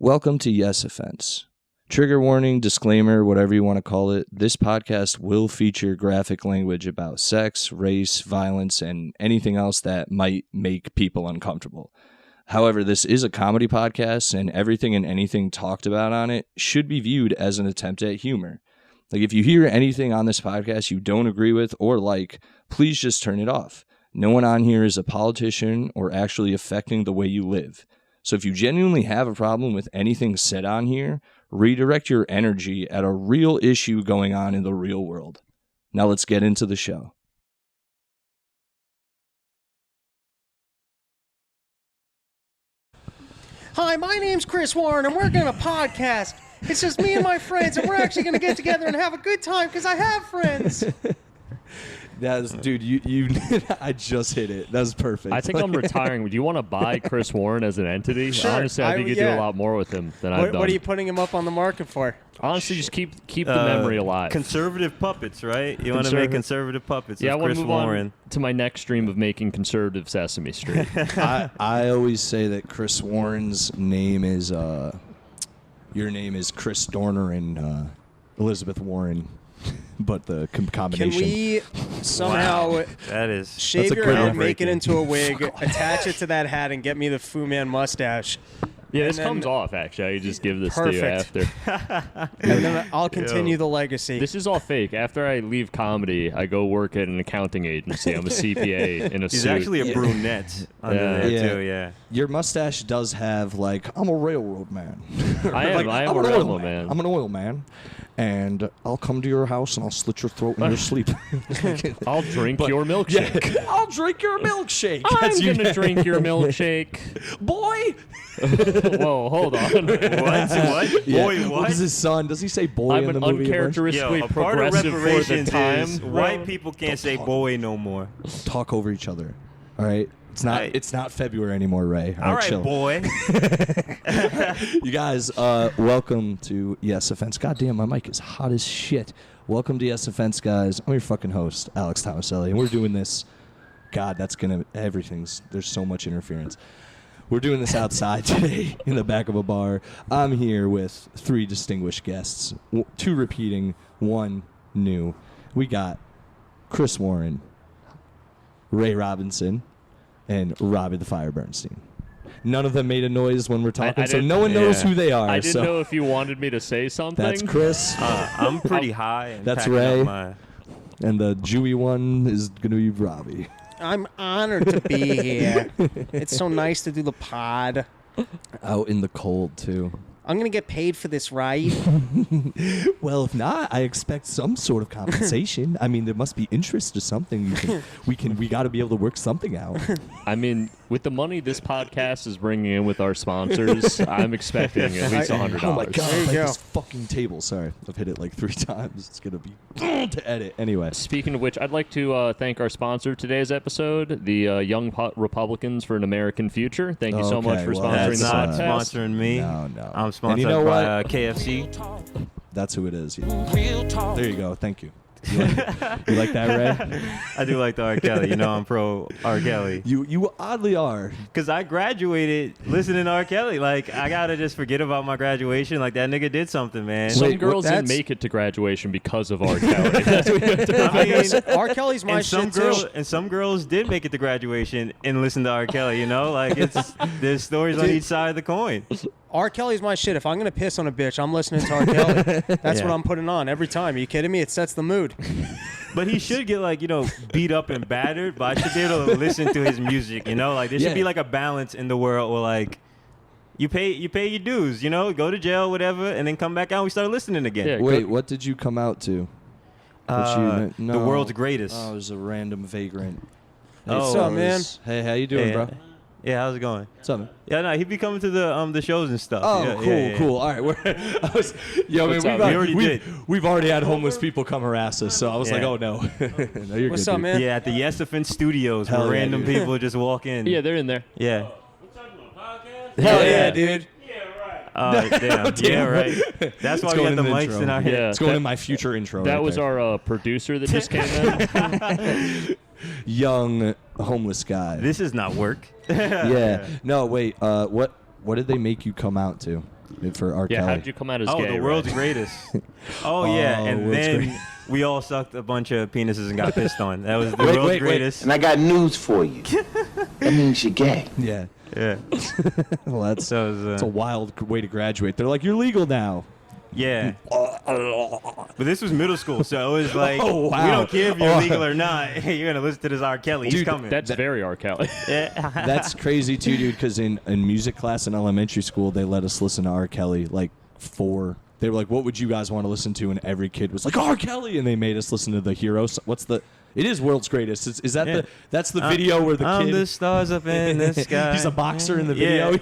Welcome to Yes Offense. Trigger warning, disclaimer, whatever you want to call it, this podcast will feature graphic language about sex, race, violence, and anything else that might make people uncomfortable. However, this is a comedy podcast, and everything and anything talked about on it should be viewed as an attempt at humor. Like, if you hear anything on this podcast you don't agree with or like, please just turn it off. No one on here is a politician or actually affecting the way you live. So if you genuinely have a problem with anything said on here, redirect your energy at a real issue going on in the real world. Now let's get into the show. Hi, my name's Chris Warren, and we're going to podcast. It's just me and my friends, and we're actually going to get together and have a good time because I have friends. Dude, you I just hit it. That was perfect. I think I'm retiring. Do you want to buy Chris Warren as an entity? Sure. Honestly, I think you do a lot more with him than I've done. What are you putting him up on the market for? Honestly, just keep the memory alive. Conservative puppets, right? You want to make conservative puppets. Yeah, I want Chris to move Warren. on to my next stream of making conservative Sesame Street. I always say that Chris Warren's name is your name is Chris Dorner and Elizabeth Warren. But the combination. Can we somehow shave your head, make it into a wig, attach it to that hat, and get me the Fu Man mustache? Yeah, this comes off, actually. I just give this to you after. And then I'll continue the legacy. This is all fake. After I leave comedy, I go work at an accounting agency. I'm a CPA in a suit. He's actually a brunette under there, too, yeah. Your mustache does have, like, I'm a railroad man. I am a railroad man. I'm an oil man. And I'll come to your house and I'll slit your throat in your sleep. I'll drink your milkshake. Yeah, I'll drink your milkshake. I'm going to drink your milkshake. Boy! Whoa, hold on. What? Yeah. Boy, what? What is his son? Does he say boy I'm in the an movie? uncharacteristically A part of progressive for the reparations time. is white people can't say boy no more. Talk over each other. All right? It's not February anymore, Ray. All right, chill. boy. You guys, welcome to Yes Offense. Goddamn, my mic is hot as shit. Welcome to Yes Offense, guys. I'm your fucking host, Alex Tomaselli, and we're doing this. God, there's so much interference. We're doing this outside today in the back of a bar. I'm here with 3 distinguished guests, 2 repeating, 1 new. We got Chris Warren, Ray Robinson, and Robbie the Fire Bernstein. None of them made a noise when we're talking, so no one knows who they are. I didn't know if you wanted me to say something. That's Chris. I'm pretty high. And that's packing Ray. Up my... And the Jewy one is going to be Robbie. I'm honored to be here. It's so nice to do the pod. Out in the cold, too. I'm going to get paid for this, right? Well, if not, I expect some sort of compensation. I mean, there must be interest or something. We got to be able to work something out. I mean, with the money this podcast is bringing in with our sponsors, I'm expecting at least $100. Oh my God! There you go. This fucking table. Sorry, I've hit it like 3 times. It's gonna be to edit anyway. Speaking of which, I'd like to thank our sponsor of today's episode, the Young Republicans for an American Future. Thank you so much for sponsoring the not podcast. Sponsoring me. No. I'm sponsored you know by KFC. That's who it is. There you go. Thank you. You like that, Ray? I do like the R. Kelly. You know I'm pro R. Kelly. You oddly are. Because I graduated listening to R. Kelly. Like, I got to just forget about my graduation. Like, that nigga did something, man. Some girls didn't make it to graduation because of R. Kelly. That's what you have to I mean, R. Kelly's my shit, too. And some girls did make it to graduation and listen to R. Kelly, you know? Like, there's stories on each side of the coin. R. Kelly's my shit. If I'm going to piss on a bitch, I'm listening to R. Kelly. That's what I'm putting on every time. Are you kidding me? It sets the mood. But he should get, like, beat up and battered, but I should be able to listen to his music, you know? Like, there should be, like, a balance in the world where, like, you pay your dues, go to jail, whatever, and then come back out and we start listening again. Yeah, Wait, what did you come out to? The world's greatest. Oh, it was a random vagrant. Hey, What's up, man? Hey, how you doing, bro? Yeah, how's it going? What's up, man? Yeah, no, he'd be coming to the shows and stuff. Oh, yeah, cool. All right, we've already had homeless people come harass us, so I was like, oh no, no, you're What's good, up, dude. man? Yeah, at the Yes Offense Studios, Hell where yeah, random dude. people just walk in. Yeah, they're in there. Yeah. Hell yeah, dude. Damn. Yeah, right. That's why we got the mics intro. in our head. Yeah. It's going in my future intro. That right was there. our producer that just came in. Young homeless guy. This is not work. Yeah. No, wait. What did they make you come out to? for R. Yeah, Kelly. how did you come out as Oh, gay? the world's right? greatest. Oh, yeah. Oh, And world's then great. we all sucked a bunch of penises and got pissed on. That was the world's greatest. And I got news for you. That means you're gay. Yeah. Yeah. Well, that's So it's a wild way to graduate. They're like, you're legal now. yeah. But this was middle school, so it was like, Oh, wow. we don't care if you're legal or not. You're going to listen to this R. Kelly. He's Dude, coming. That's very R. Kelly. That's crazy too, dude. Because in music class in elementary school, they let us listen to R. Kelly like They were like, "What would you guys want to listen to?" And every kid was like, "R. Kelly," and they made us listen to the Heroes. It is world's greatest. Is that that's the video where the kid? the stars up in the sky. He's a boxer in the video.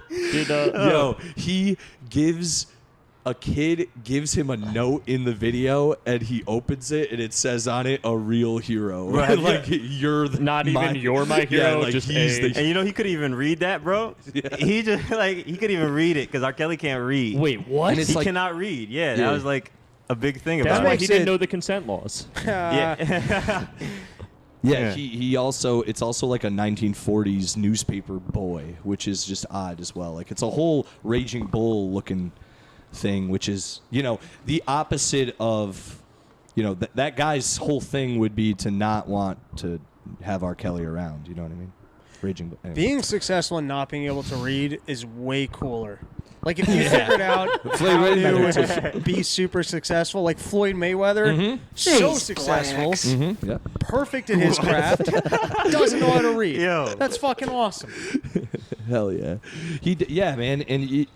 Dude, Yo, a kid gives him a note in the video, and he opens it, and it says on it, "A real hero." Right. Like you're you're my hero. Yeah, like just he's a- the. And you know he couldn't even read that, bro. Yeah. He just he couldn't even read it because R. Kelly can't read. Wait, what? And it's He like- cannot read. Yeah, Yeah. that was like a big thing That's about why it. he didn't know the consent laws. Yeah. Yeah, he also it's also like a 1940s newspaper boy, which is just odd as well. Like it's a whole Raging Bull looking thing, which is the opposite of that guy's whole thing would be to not want to have R. Kelly around. You know what I mean? Raging Bull. Anyway. Being successful and not being able to read is way cooler. Like if you figured out Floyd how Mayweather to be super successful, like Floyd Mayweather, so successful, Yeah. perfect at his craft, doesn't know how to read. Yo. That's fucking awesome. Hell yeah. Yeah, man. And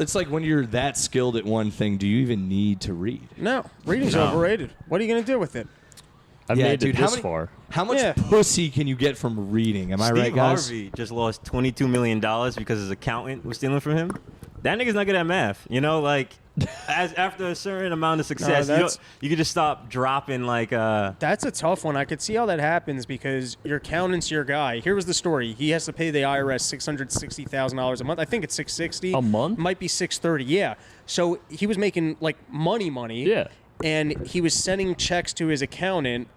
it's like when you're that skilled at one thing, do you even need to read? No, reading's overrated. What are you gonna do with it? I've made it this far. How much Yeah. pussy can you get from reading? Am I Steve right, guys? Harvey just lost $22 million because his accountant was stealing from him. That nigga's not good at math. After a certain amount of success, you could just stop dropping like. That's a tough one. I could see how that happens because your accountant's your guy. Here was the story. He has to pay the IRS $660,000 a month. I think it's $660 A month? Might be $630. Yeah. So he was making like money. Yeah. And he was sending checks to his accountant,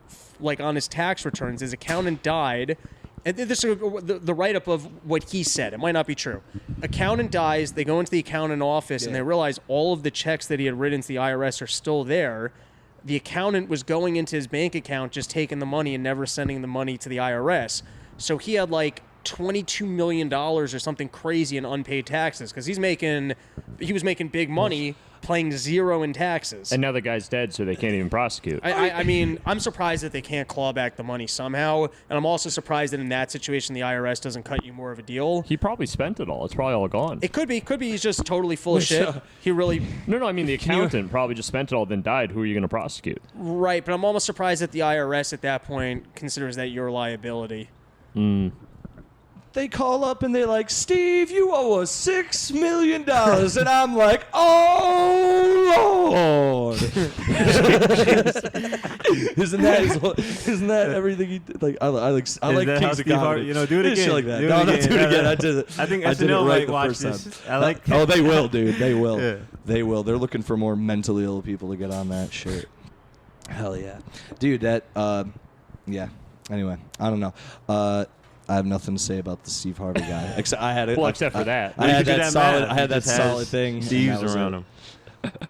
like on his tax returns. His accountant died. And this is the write-up of what he said. It might not be true. Accountant dies. They go into the accountant office, and they realize all of the checks that he had written to the IRS are still there. The accountant was going into his bank account, just taking the money and never sending the money to the IRS. So he had like $22 million or something crazy in unpaid taxes because he was making big money paying zero in taxes. And now the guy's dead, so they can't even prosecute. I mean, I'm surprised that they can't claw back the money somehow, and I'm also surprised that in that situation the IRS doesn't cut you more of a deal. He probably spent it all. It's probably all gone. It could be he's just totally full of shit. He really No, I mean the accountant probably just spent it all, then died. Who are you going to prosecute? right, but I'm almost surprised that the IRS at that point considers that your liability. They call up and they're like, "Steve, you owe us $6 million," and I'm like, "Oh Lord!" Isn't that everything he did? Like I like that how Kings of Steve Comedy. Harvey- do it Shit again. like that. Do it No, again. do it again. I did it. I think I did it SNL right might the watch first this. time. I like. Oh, they will, dude. They will. Yeah. They will. They're looking for more mentally ill people to get on that shit. Hell yeah, dude. That. Yeah. Anyway, I don't know. I have nothing to say about the Steve Harvey guy. Except I had it. Well, except for that. I had You do that solid. math. I had He that just has solid thing. and Steve's that was around it. him.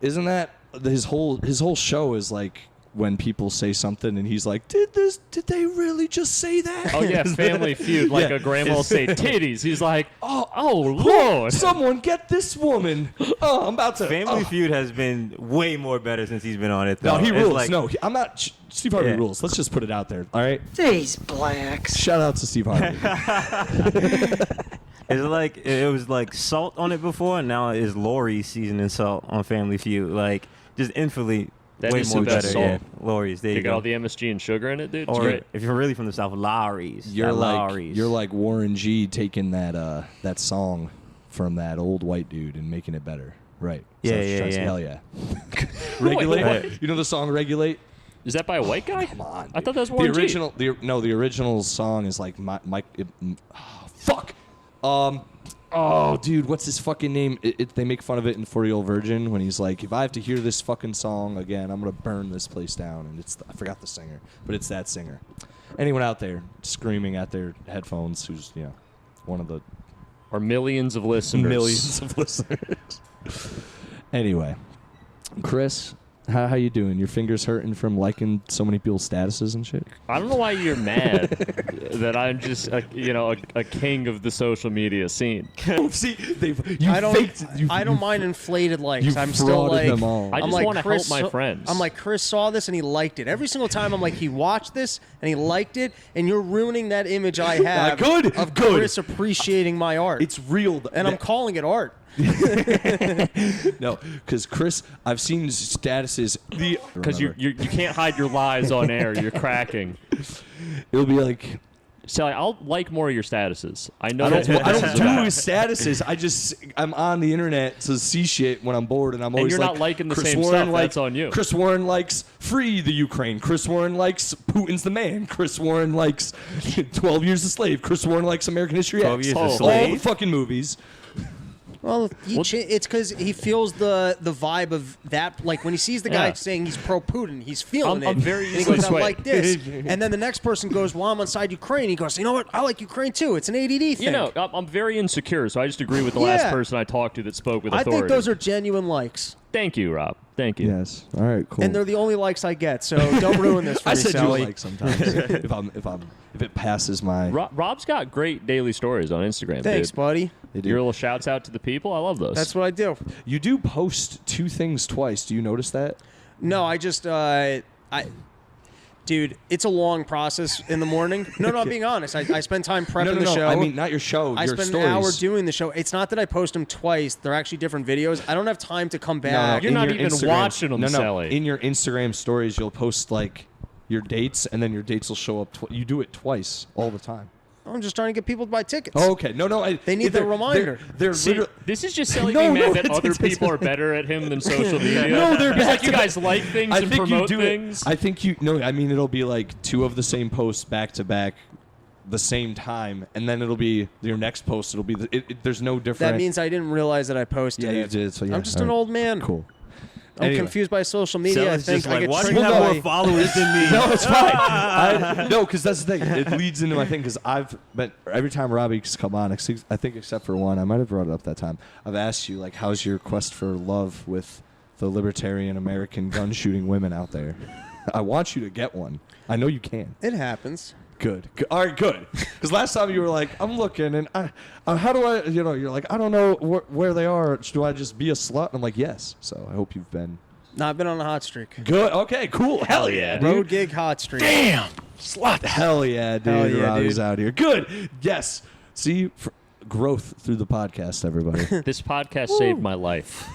Isn't that his whole show is like when people say something and he's like, did they really just say that? Oh yeah, Family Feud. Like Yeah. a grandma will say titties. He's like, oh Lord, Lord. someone get this woman. Oh, I'm about to. Family oh. Feud has been way more better since he's been on it. Though. No, he It's rules. like- No, I'm not. Steve Harvey Yeah. rules. Let's just put it out there. All right. These blacks. Shout out to Steve Harvey. It's like it was like salt on it before, and now it's Lori's seasoning salt on Family Feud. Like just infinitely That way is more the best better. Yeah, salt. Lori's. There They you got go. all the MSG and sugar in it, dude. It's Or great. if you're really from the South, Lowry's. You're That like Lowry's. you're like Warren G taking that song from that old white dude and making it better. Right. Yeah, what you're yeah, trying to say. yeah. Hell yeah. Regulate. what? You know the song Regulate? Is that by a white guy? Come on. I thought that was the Warren G. original. The original song is like fuck. Oh, dude, what's his fucking name? They make fun of it in 40-Year-Old Virgin when he's like, if I have to hear this fucking song again, I'm gonna burn this place down. And I forgot the singer, but it's that singer. Anyone out there screaming at their headphones who's one of the Our millions of listeners. Millions of listeners. Anyway, Chris, how you doing? Your fingers hurting from liking so many people's statuses and shit? I don't know why you're mad that I'm just a king of the social media scene. See, I don't mind inflated likes. You've I'm still frauded like, them all. I just like, want to Chris help my friends. I'm like, Chris saw this and he liked it. Every single time I'm like, he watched this and he liked it, and you're ruining that image I have of Chris appreciating my art. It's real. And I'm calling it art. No, because Chris, I've seen statuses. Because you can't hide your lies on air. You're cracking. It'll be like, Sally, I'll like more of your statuses. I know I that's what don't this is do about. statuses. I'm on the internet to see shit when I'm bored, and I'm always you're like, not liking the Chris same Warren stuff, that's on you. Chris Warren likes free the Ukraine. Chris Warren likes Putin's the man. Chris Warren likes 12 Years a Slave. Chris Warren likes American History 12 X. Years a All Slave? the fucking movies. Well, it's because he feels the vibe of that. Like when he sees the guy Yeah. saying he's pro Putin, he's feeling I'm it. very and he easily goes, I swayed. like this. And then the next person goes, well, I'm inside Ukraine. He goes, you know what? I like Ukraine too. It's an ADD thing. You know, I'm very insecure, so I just agree with the last person I talked to that spoke with I authority. think those are genuine likes. Thank you, Rob. Thank you. Yes. All right. Cool. And they're the only likes I get, so don't ruin this for I me, said Sally. you like sometimes if it passes my. Rob's got great daily stories on Instagram. Thanks, dude. buddy. They do. Your little shouts out to the people. I love those. That's what I do. You do post two things twice. Do you notice that? No, I just dude, it's a long process in the morning. No, I'm being honest. I spend time prepping the show. I mean, not your show. I your spend stories. an hour doing the show. It's not that I post them twice. They're actually different videos. I don't have time to come back. You're in not your even Instagram- watching them, No. Sally. In your Instagram stories, you'll post like your dates, and then your dates will show up. You do it twice all the time. I'm just trying to get people to buy tickets. Oh, okay. No. They need the reminder. They're See, literally. this is just Sally No, being no, mad that it's- other it's- people are better at him than social media. No, they're He's back like, you to guys like things I and think you promote do things. it. I think you. No, I mean it'll be like two of the same posts back to back, the same time, and then it'll be your next post. It'll be there's no difference. That means I didn't realize that I posted Yeah, you it. did. So yeah, I'm just all an right. old man. Cool. I'm Anyway. confused by social media. Sally's I think just I like, get why do you triggered have more by... followers than me? No, it's fine. No, because that's the thing. It leads into my thing. Because I've been every time Robbie's come on, I think except for one, I might have brought it up that time. I've asked you like, how's your quest for love with the libertarian American gun shooting women out there? I want you to get one. I know you can. It happens. Good. All right, good. Because last time you were like, I'm looking, and how do I, you're like, I don't know where they are. Do I just be a slut? And I'm like, yes. So I hope you've been. No, I've been on a hot streak. Good. Okay, cool. Hell yeah, dude. Road gig hot streak. Damn. Slut. Hell yeah, dude. Hell yeah, Robbie's dude. out here. Good. Yes. See, growth through the podcast, everybody. This podcast saved my life.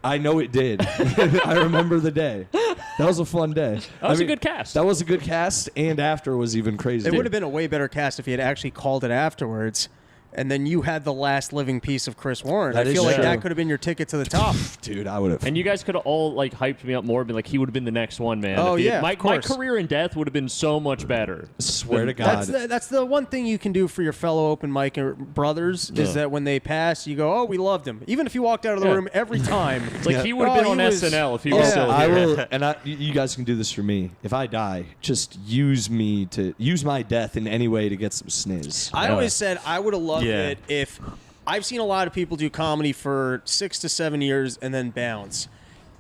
I know it did. I remember the day. That was a fun day. That was a good cast. That was a good cast, and after was even crazy. It would have been a way better cast if he had actually called it afterwards, and then you had the last living piece of Chris Warren. That I is feel like true. that could have been your ticket to the top. Dude, I would have. And you guys could have all like hyped me up more, been like, he would have been the next one, man. Oh, If he- yeah, my of course. career in death would have been so much better. Swear to God. That's the one thing you can do for your fellow open mic brothers is that when they pass, you go, "Oh, we loved him," even if you walked out of the Yeah. room every time. It's like he would have Oh, been on he was- SNL if he Yeah. was still I here. will, and you guys can do this for me. If I die, just use my death in any way to get some sniz. I always said I would have loved Yeah. it if I've seen a lot of people do comedy for 6 to 7 years and then bounce.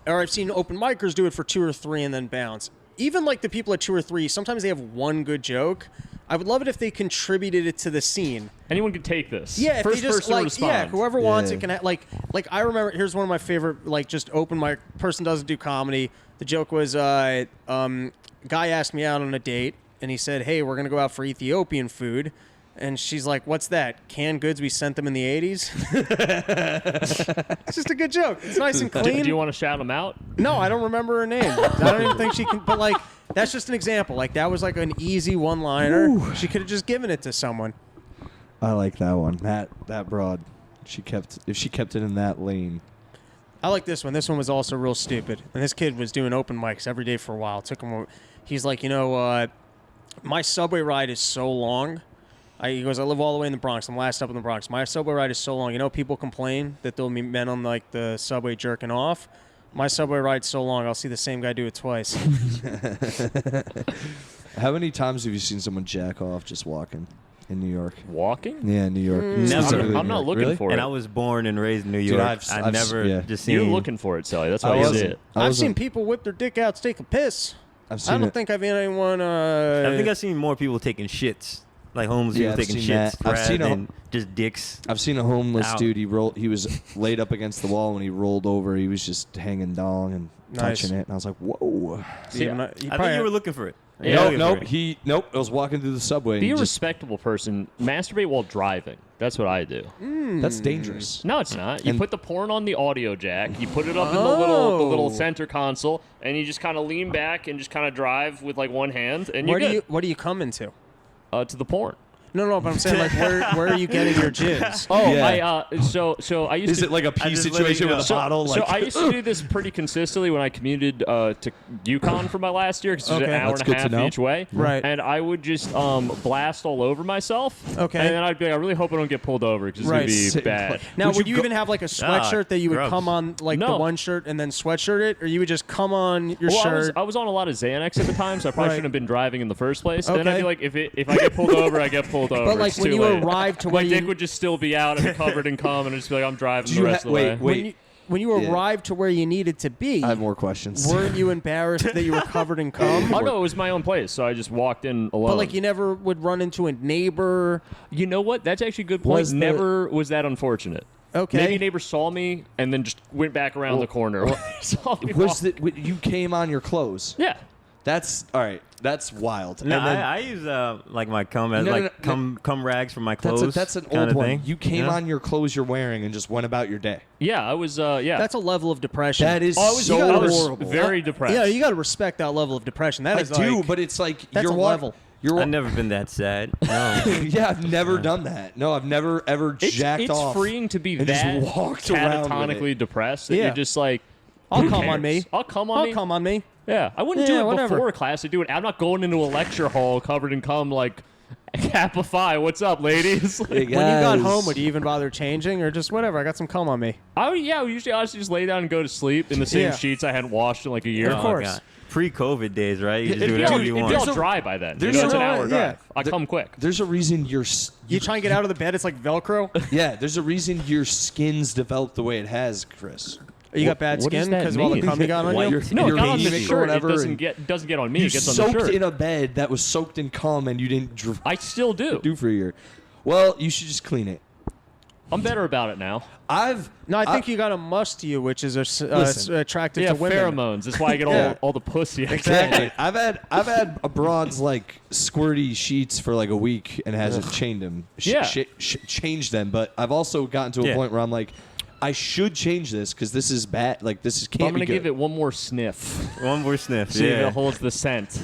Or I've seen open micers do it for 2 or 3 and then bounce. Even like the people at 2 or 3, sometimes they have one good joke. I would love it if they contributed it to the scene. Anyone could take this. Yeah, if First they just person like respond. whoever wants Yeah. it can like I remember here's one of my favorite like just open mic person doesn't do comedy. The joke was guy asked me out on a date and he said, "Hey, we're going to go out for Ethiopian food." And she's like, "What's that? Canned goods we sent them in the 80s?" It's just a good joke. It's nice and Do clean. you want to shout him out? No, I don't remember her name. I don't even think she can. But like, that's just an example. Like that was like an easy one-liner. She could have just given it to someone. I like that one. That broad. If she kept it in that lane. I like this one. This one was also real stupid. And this kid was doing open mics every day for a while. It took him. He's like, my subway ride is so long. He goes, I live all the way in the Bronx. I'm last up in the Bronx. My subway ride is so long. People complain that there'll be men on like the subway jerking off. My subway ride's so long, I'll see the same guy do it twice. How many times have you seen someone jack off just walking? in New York. Walking? Yeah, New York. Never. Specifically I'm New not York. looking Really? for And it. I was born and raised in New Dude, York. I've never just seen. You're looking for it, Sally. That's I why you wasn't. see it. I I've wasn't- seen people whip their dick out to take a piss. I've seen I don't it. think I've seen anyone. I think I've seen more people taking shits, like homeless Yeah, people I've taking seen shits, that. I've rather seen a- than just dicks. I've seen a homeless Ow. dude. He was laid up against the wall. When he rolled over, he was just hanging dong and Nice. touching it. And I was like, whoa. See, I think you were looking for it. Yeah. Nope. I was walking through the subway. Be a and just, respectable person. Masturbate while driving. That's what I do. that's dangerous. No, it's not. You And- put the porn on the audio jack. You put it up in the Oh. little center console, and you just kind of lean back and just kind of drive with like one hand, and you're good. What do you come into? To the porn. No, but I'm saying like where are you getting your jizz? Oh, Yeah. so I used Is to. it like a pee just let situation it go. with a bottle? So Like, I used to do this pretty consistently when I commuted to Yukon for my last year because it was Okay. an hour That's and a good to half know. each way. Right. And I would just blast all over myself. Okay. And then I'd be like, I really hope I don't get pulled over because it's Right. going to be Sit- bad. Now, Would would you you go- even have like a sweatshirt that you would gross. come on like the No. one shirt and then sweatshirt it, or you would just come on your Well, shirt? I was on a lot of Xanax at the time, so I probably Right. shouldn't have been driving in the first place. Then I'd Okay. be like, if I get pulled over, I get pulled over. But like It's when too you late. arrived to my where dick you would just still be out and be covered in cum, and I'd just be like, I'm driving Do the you rest ha- of the wait, way. when you Yeah. arrived to where you needed to be, I have more questions. weren't you embarrassed that you were covered in cum? Oh no, it was my own place, so I just walked in alone. But like you never would run into a neighbor. You know what? That's actually a good point. Was the- Never was that unfortunate. Okay. Maybe a neighbor saw me and then just went back around the corner. Saw me walk. You came on your clothes. Yeah. That's all right. That's wild. No, And then- I use like my cum as No, no, like no, cum rags for my clothes. that's an kinda old one. thing. You came know? on your clothes you're wearing and just went about your day. Yeah, I was yeah. That's a level of depression. That is oh, I was, so I was horrible. very depressed. Yeah, you got to respect that level of depression. That I is do, like, but it's like that's you're a wa- level. You're I've never been that sad. No. yeah, I've never done that. No, I've never ever jacked it's off. freeing to be and that just walked around with catatonically it. depressed that Yeah. you're just like, I'll who come on cares? me. I'll come on me. Come on me. Yeah, I wouldn't Yeah, do it whatever. before class. I do it. I'm not going into a lecture hall covered in cum like Kappa Phi. What's up, ladies? Hey, When you got guys. home, would you even bother changing or just whatever? I got some cum on me. I usually honestly just lay down and go to sleep in the same Yeah. sheets I hadn't washed in like a year. Of course. God. Pre-COVID days, right? You just It'd do be whatever all- you It'd be want. all dry by then. there's It's a- an hour yeah. drive. I come quick. There's a reason You try and get out of the bed, it's like Velcro. yeah. There's a reason your skin's developed the way it has, Chris. You got bad What does skin that because of all the mean? cum you got on White. you? No, Your not on the penis or shirt. It whatever, doesn't and doesn't get on me. You It gets on the soaked shirt. in a bed that was soaked in cum and you didn't I still do. do for a year. Well, you should just clean it. I'm better about it now. No, I think you got a must to you, which is Listen. attractive Yeah, to women. pheromones. That's why I get Yeah. all the pussy. Exactly. I've had a broad's like squirty sheets for like a week and hasn't changed them. Yeah. Changed them. But I've also gotten to a Yeah. point where I'm like, I should change this because this is bad. Like this is I'm can't gonna be good. give it one more sniff. One more sniff. See if Yeah. it holds the scent.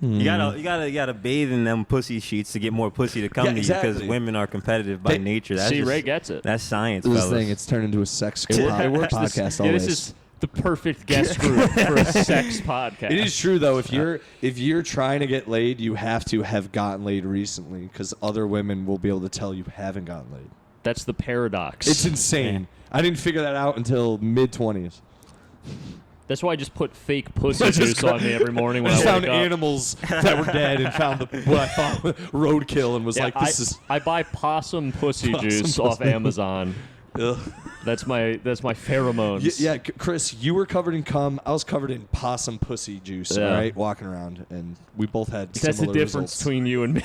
You gotta bathe in them pussy sheets to get more pussy to come Yeah, to you because exactly. women are competitive by They- nature. That's See, just- Ray gets it. That's science, This fellas. thing. It's turned into a sex It works. podcast. Yeah, always. this is the perfect guest group for a sex podcast. It is true though. If you're trying to get laid, you have to have gotten laid recently because other women will be able to tell you haven't gotten laid. That's the paradox. It's insane. I didn't figure that out until mid-20s. That's why I just put fake pussy just juice on me every morning I when I just found wake up. animals that were dead and found what I thought roadkill and was Yeah, like, this is. I buy possum pussy Possum juice off pussy. Amazon. Ugh. That's my pheromones. Yeah, Chris, you were covered in cum. I was covered in possum pussy juice. Yeah. All right, walking around, and we both had. That's the similar difference results. between you and me.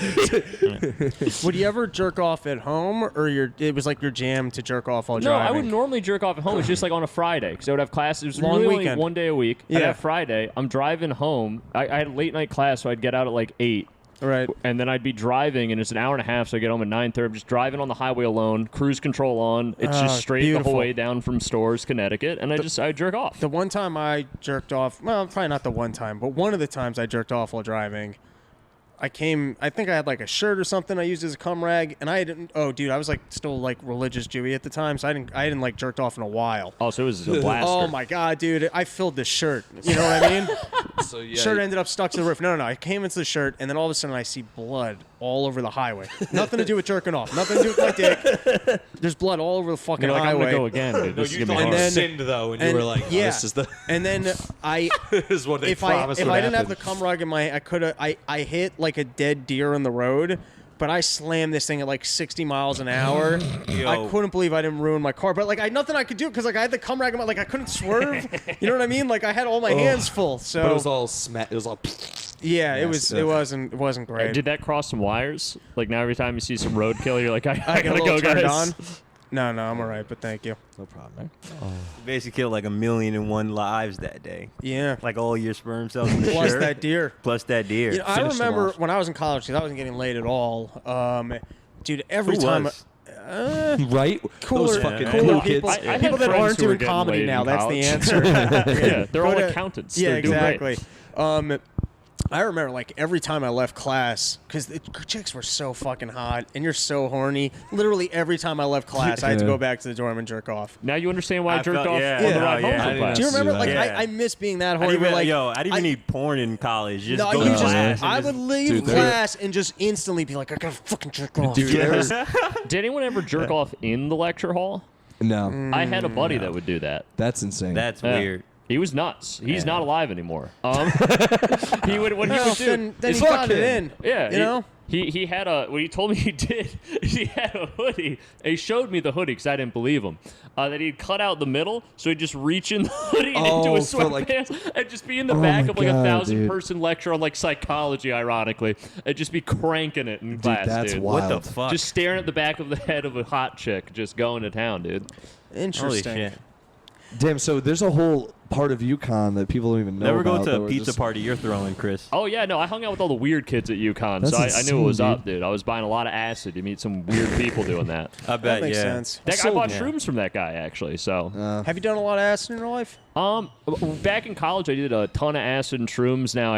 Would you ever jerk off at home, or it was like your jam to jerk off while No, driving? I would normally jerk off at home. It's just like on a Friday because I would have classes. It was Long really weekend. only one day a week. I'd Yeah. have Friday. I'm driving home. I had a late night class, so I'd get out at like 8. Right. And then I'd be driving, and it's an hour and a half, so I get home at 9:30. I'm just driving on the highway alone, cruise control on. It's just straight the beautiful. whole way down from Stores, Connecticut, and I jerk off. The one time I jerked off, well, probably not the one time, but one of the times I jerked off while driving, I think I had like a shirt or something I used as a cum rag, and I didn't. Oh, dude, I was like still like religious Jewy at the time, so I didn't like jerked off in a while. Oh, so it was a blaster. Oh my god, dude! I filled the shirt. You know what I mean? So yeah, Shirt ended up stuck to the roof. No. I came into the shirt, and then all of a sudden I see blood all over the highway. Nothing to do with jerking off. Nothing to do with my dick. There's blood all over the fucking You're like, I'm highway. gonna go again, dude. This is you gonna be thought hard. you then- sinned though, and you And- were like, oh, yeah. "This is the And then I, this is what they if I promised would didn't have happen." the cum rug in my, I hit like a dead deer on the road, but I slammed this thing at like 60 miles an hour. Yo. I couldn't believe I didn't ruin my car. But like, I had nothing I could do because like I had the cum rack. Like I couldn't swerve. You know what I mean? Like I had all my hands full. So But it was all It was all. yeah, it Yes, was. It wasn't great. Did that cross some wires? Like now every time you see some roadkill, you're like, I I gotta got go, turned guys. on. No, I'm all right, but thank you. No problem, man. Basically killed like 1,000,001 lives that day. Yeah. Like all your sperm cells in the Plus shirt. that deer. Plus that deer. You know, I Finished them remember off. when I was in college, because I wasn't getting laid at all. Dude, every Who time. was? Right? Cooler, Those fucking yeah. cool cooler kids. people, I had people that friends aren't who were doing getting comedy laid now. in That's the college. answer. Yeah, they're all Go to- accountants. Yeah, They're doing great. exactly. I remember like every time I left class, because the chicks were so fucking hot, and you're so horny. Literally every time I left class, I had to go back to the dorm and jerk off. Now you understand why I I jerked felt- off yeah, on the yeah, ride home yeah. I from didn't class. Do you remember? that. Like Yeah. I miss being that I horny. didn't Where, even, like, I didn't even need porn in college. Just no, go you to class. I and would leave Dude, they're- class and just instantly be like, I gotta fucking jerk off. Dude, Did anyone ever jerk off in the lecture hall? no, I had a buddy that would do that. that's insane. That's Yeah. weird. He was nuts. He's Yeah. not alive anymore. He would what he Well, would do. then is he got it in. Yeah, you know. He had a what he told me he did is he had a hoodie. He showed me the hoodie because I didn't believe him. That he'd cut out the middle, so he'd just reach in the hoodie and into Oh, his for, like- sweatpants and just be in the Oh back my of like God, 1,000-person lecture on like psychology, ironically, and just be cranking it in class, that's dude. wild. What the fuck? Just staring at the back of the head of a hot chick, just going to town, dude. Holy Interesting. shit. Damn, so there's a whole part of UConn that people don't even know Never about. go to that a we're pizza just- party you're throwing, Chris. Oh yeah, no, I hung out with all the weird kids at UConn, That's so I knew it was insane, up, dude. I was buying a lot of acid. You meet some weird people doing that. I That bet, makes yeah. sense. That guy bought Yeah. shrooms from that guy actually. So, Have you done a lot of acid in your life? back in college, I did a ton of acid and shrooms. Now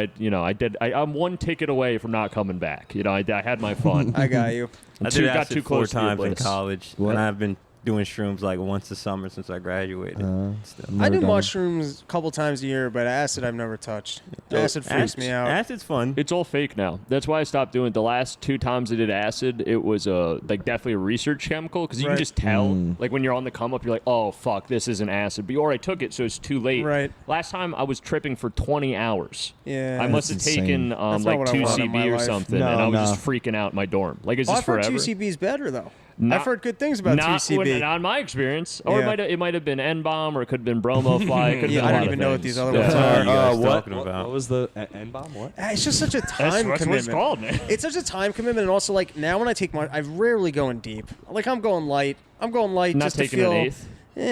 I'm one ticket away from not coming back. You know, I had my fun. I got you. I Too- did got acid too 4 close to your times in bliss. college, What? and I've been doing shrooms like once a summer since I graduated. Still. I do Never done it. mushrooms a couple times a year, but acid I've never touched. Acid freaks me out. Acid's fun. It's all fake now. That's why I stopped doing it. The last 2 times I did acid, it was like definitely a research chemical because you Right. can just tell. Like when you're on the come up, you're like, oh fuck, this isn't acid. But you already took it, so it's too late. Right. Last time I was tripping for 20 hours. Yeah. I must have That's taken insane. That's not like what I 2 want in my CB or life. something, No, and I was no. just freaking out in my dorm. Like, is Oh, this I've heard forever? 2CB's better though. Not- I've heard good things about Not 2CB. on my experience, or Yeah. it might have been N-bomb, or it could have been Bromofly. It could have Yeah, been I a don't lot even of know what things. these other Yeah. ones What are. are you guys what, talking what- about? What was the N-bomb? What? It's just such a That's, time that's what it's commitment. called, man. It's such a time commitment, and also like now when I take I'm rarely going deep. Like I'm going light. I'm going light Not just to taking feel. an eighth. Not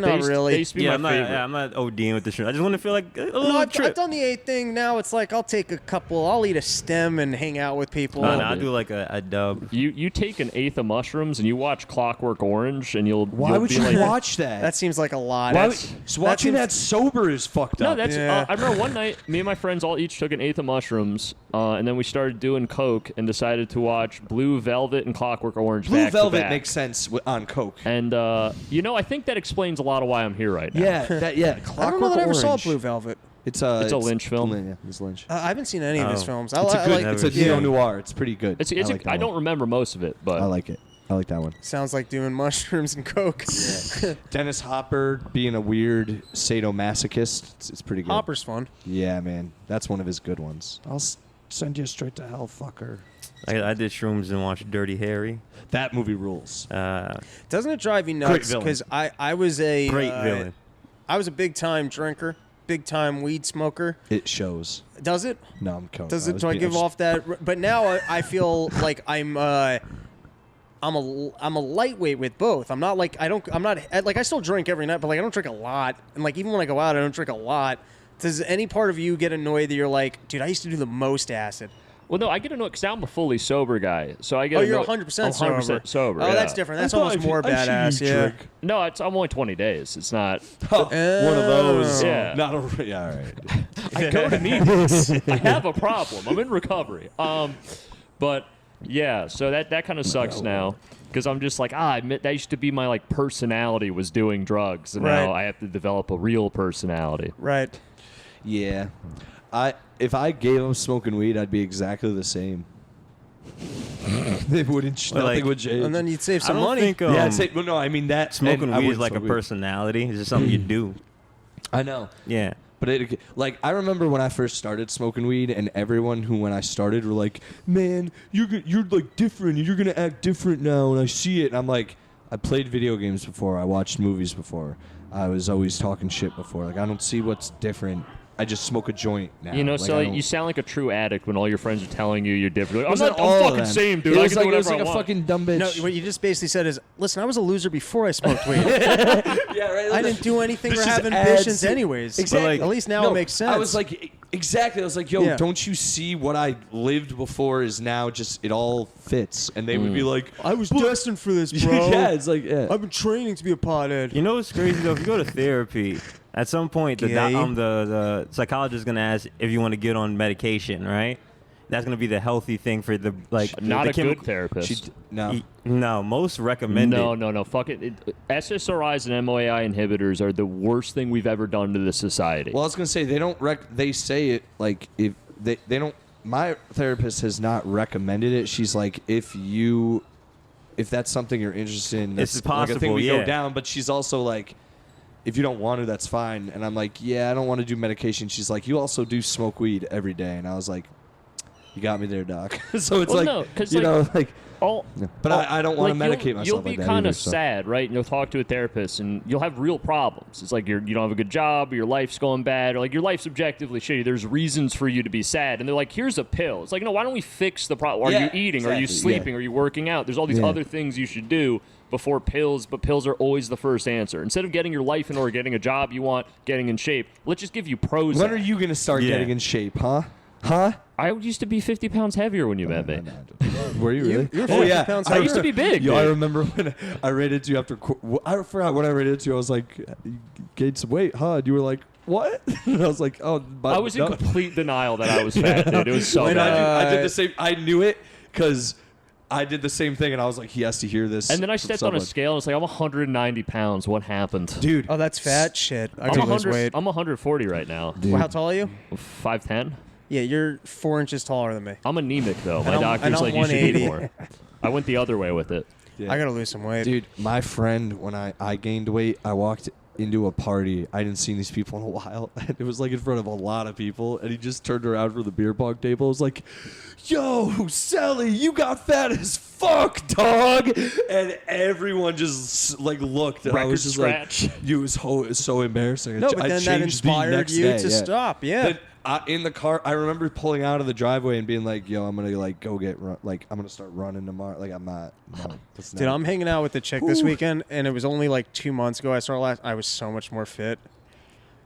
They used really. to be Yeah, my favorite. I'm not ODing with the shroom. I just want to feel like a little No, I've trip. done the 8 thing. Now it's like I'll take a couple. I'll eat a stem and hang out with people. No, I'll do like a dub. You take an eighth of mushrooms and you watch Clockwork Orange, and Why you'll would be you like, watch that? That seems like a lot. Why That's- would, so watching that sober is fucked No, up. that's. Yeah. I remember one night, me and my friends all each took an eighth of mushrooms, and then we started doing coke and decided to watch Blue Velvet and Clockwork Orange. Blue back to Velvet back. makes sense on coke. And I think that explains a lot of why I'm here right now. Yeah, I don't know that I ever saw Blue Velvet. It's a Lynch film. Yeah, it's Lynch. I haven't seen any of his Oh. films. It's a I good. like. It's a Yeah. neo noir. It's pretty good. I don't remember most of it, but I like it. I like that one. Sounds like doing mushrooms and coke. Dennis Hopper being a weird sadomasochist. It's pretty good. Hopper's fun. Yeah, man. That's one of his good ones. I'll send you straight to hell, fucker. I did shrooms and watched Dirty Harry. That movie rules. Doesn't it drive you Great nuts? villain. Because I was a Great villain. I was a big time drinker, big time weed smoker. It shows. Does it? No, I'm cold. Does it? Do I give off that? But now I feel like I'm a lightweight with both. I'm not like I still drink every night, but like I don't drink a lot. And like even when I go out, I don't drink a lot. Does any part of you get annoyed that you're like, dude, I used to do the most acid? well, no, I get annoyed because I'm a fully sober guy, so I get. Oh, you're annoyed- 100% I'm sober. 100% sober. Oh, yeah. that's different. That's almost more badass. Yeah. No, I'm only 20 days. It's not. One of those. Yeah. Not a. Yeah, all right. I go to meetings. I have a problem. I'm in recovery. But yeah, so that kind of sucks now because I'm just like, I admit that used to be my like personality was doing drugs, and now Right. I have to develop a real personality. Right. Yeah. If I gave him smoking weed, I'd be exactly the same. They wouldn't. Well, Nothing like- would change. And then you'd save I some don't money. think yeah, I'd well, no, I mean that smoking and I weed is wouldn't like a smoke weed. personality. It's just something you do. I know. Yeah. But like I remember when I first started smoking weed, and everyone who when I started were like, "Man, you're like different. You're gonna act different now." And I see it, and I'm like, I played video games before. I watched movies before. I was always talking shit before. Like I don't see what's different. I just smoke a joint now. You know, like, so you sound like a true addict when all your friends are telling you you're different. Like, I'm all fucking same, dude. It I was can like, do it was whatever like I a want. fucking dumb bitch. No, what you just basically said is, listen, I was a loser before I smoked weed. Yeah, right. I didn't do anything or This have just ambitions adds- anyways. Exactly. But, like, at least now it makes sense. I was like, exactly. I was like, yo, Yeah. don't you see what I lived before is now just, it all fits. And they would be like, I was destined for this, bro. yeah, it's like, yeah. I've been training to be a pothead. You know what's crazy though? If you go to therapy, at some point Gay. the psychologist is gonna ask if you want to get on medication, right? That's gonna be the healthy thing for the like. Not the a good therapist. No. No, most recommend it. No. Fuck it. SSRIs and MOAI inhibitors are the worst thing we've ever done to the society. Well, I was going to say, they don't, they say it like, if they don't, my therapist has not recommended it. She's like, if that's something you're interested in, that's It's like a thing possible, we go yeah. down. But she's also like, if you don't want to, that's fine. And I'm like, yeah, I don't want to do medication. She's like, you also do smoke weed every day. And I was like, you got me there, doc. So it's Well, like, no, 'cause, you like, know, like, all, but I don't want to like, medicate myself You'll be like that kind either, of so. sad, right? And you'll talk to a therapist, and you'll have real problems. It's like you don't have a good job, or your life's going bad, or like your life's objectively shitty. There's reasons for you to be sad, and they're like, "Here's a pill." It's like, no, why don't we fix the problem? Are Yeah, you eating? Are you exactly, sleeping? yeah. Are you working out? There's all these Yeah. other things you should do before pills, but pills are always the first answer. Instead of getting your life in order, getting a job you want, getting in shape, let's just give you Prozac. When are you going to start Yeah. getting in shape, huh? Huh? I used to be 50 pounds heavier when you met me. Were you really? You're oh 50 yeah, pounds I used to be big. Yo, I dude. remember when I ran into you after. I forgot when I ran into you. I was like, "You gained some weight, huh?" And you were like, "What?" And I was like, "Oh." I was in complete denial that I was fat, dude. It was so And bad. I did the same. I knew it because I did the same thing, and I was like, "He has to hear this." And then I from stepped on a someone. scale, and it's like, I'm 190 pounds. What happened? dude. Oh, that's fat shit. I I'm could lose 100. weight. I'm 140 right now. Dude. Well, how tall are you? 5'10". Yeah, you're 4 inches taller than me. I'm anemic though. My I'm- doctor's and I'm like, you should eat 180. more. I went the other way with it. Yeah. I gotta lose some weight. Dude, my friend, when I gained weight, I walked into a party. I didn't see these people in a while. And it was like in front of a lot of people. And he just turned around from the beer pong table. It was like, yo, Sally, you got fat as fuck, dog. And everyone just like looked. And I Record was just scratch. like, it was so embarrassing. No, but I then that changed the inspired next you day, to yeah. stop. Yeah. Then, in the car, I remember pulling out of the driveway and being like, "Yo, I'm gonna like go get like I'm gonna start running tomorrow." Like I'm not. No, that's Dude, not. I'm hanging out with the chick this Ooh. weekend, and it was only like 2 months ago I started last. I was so much more fit.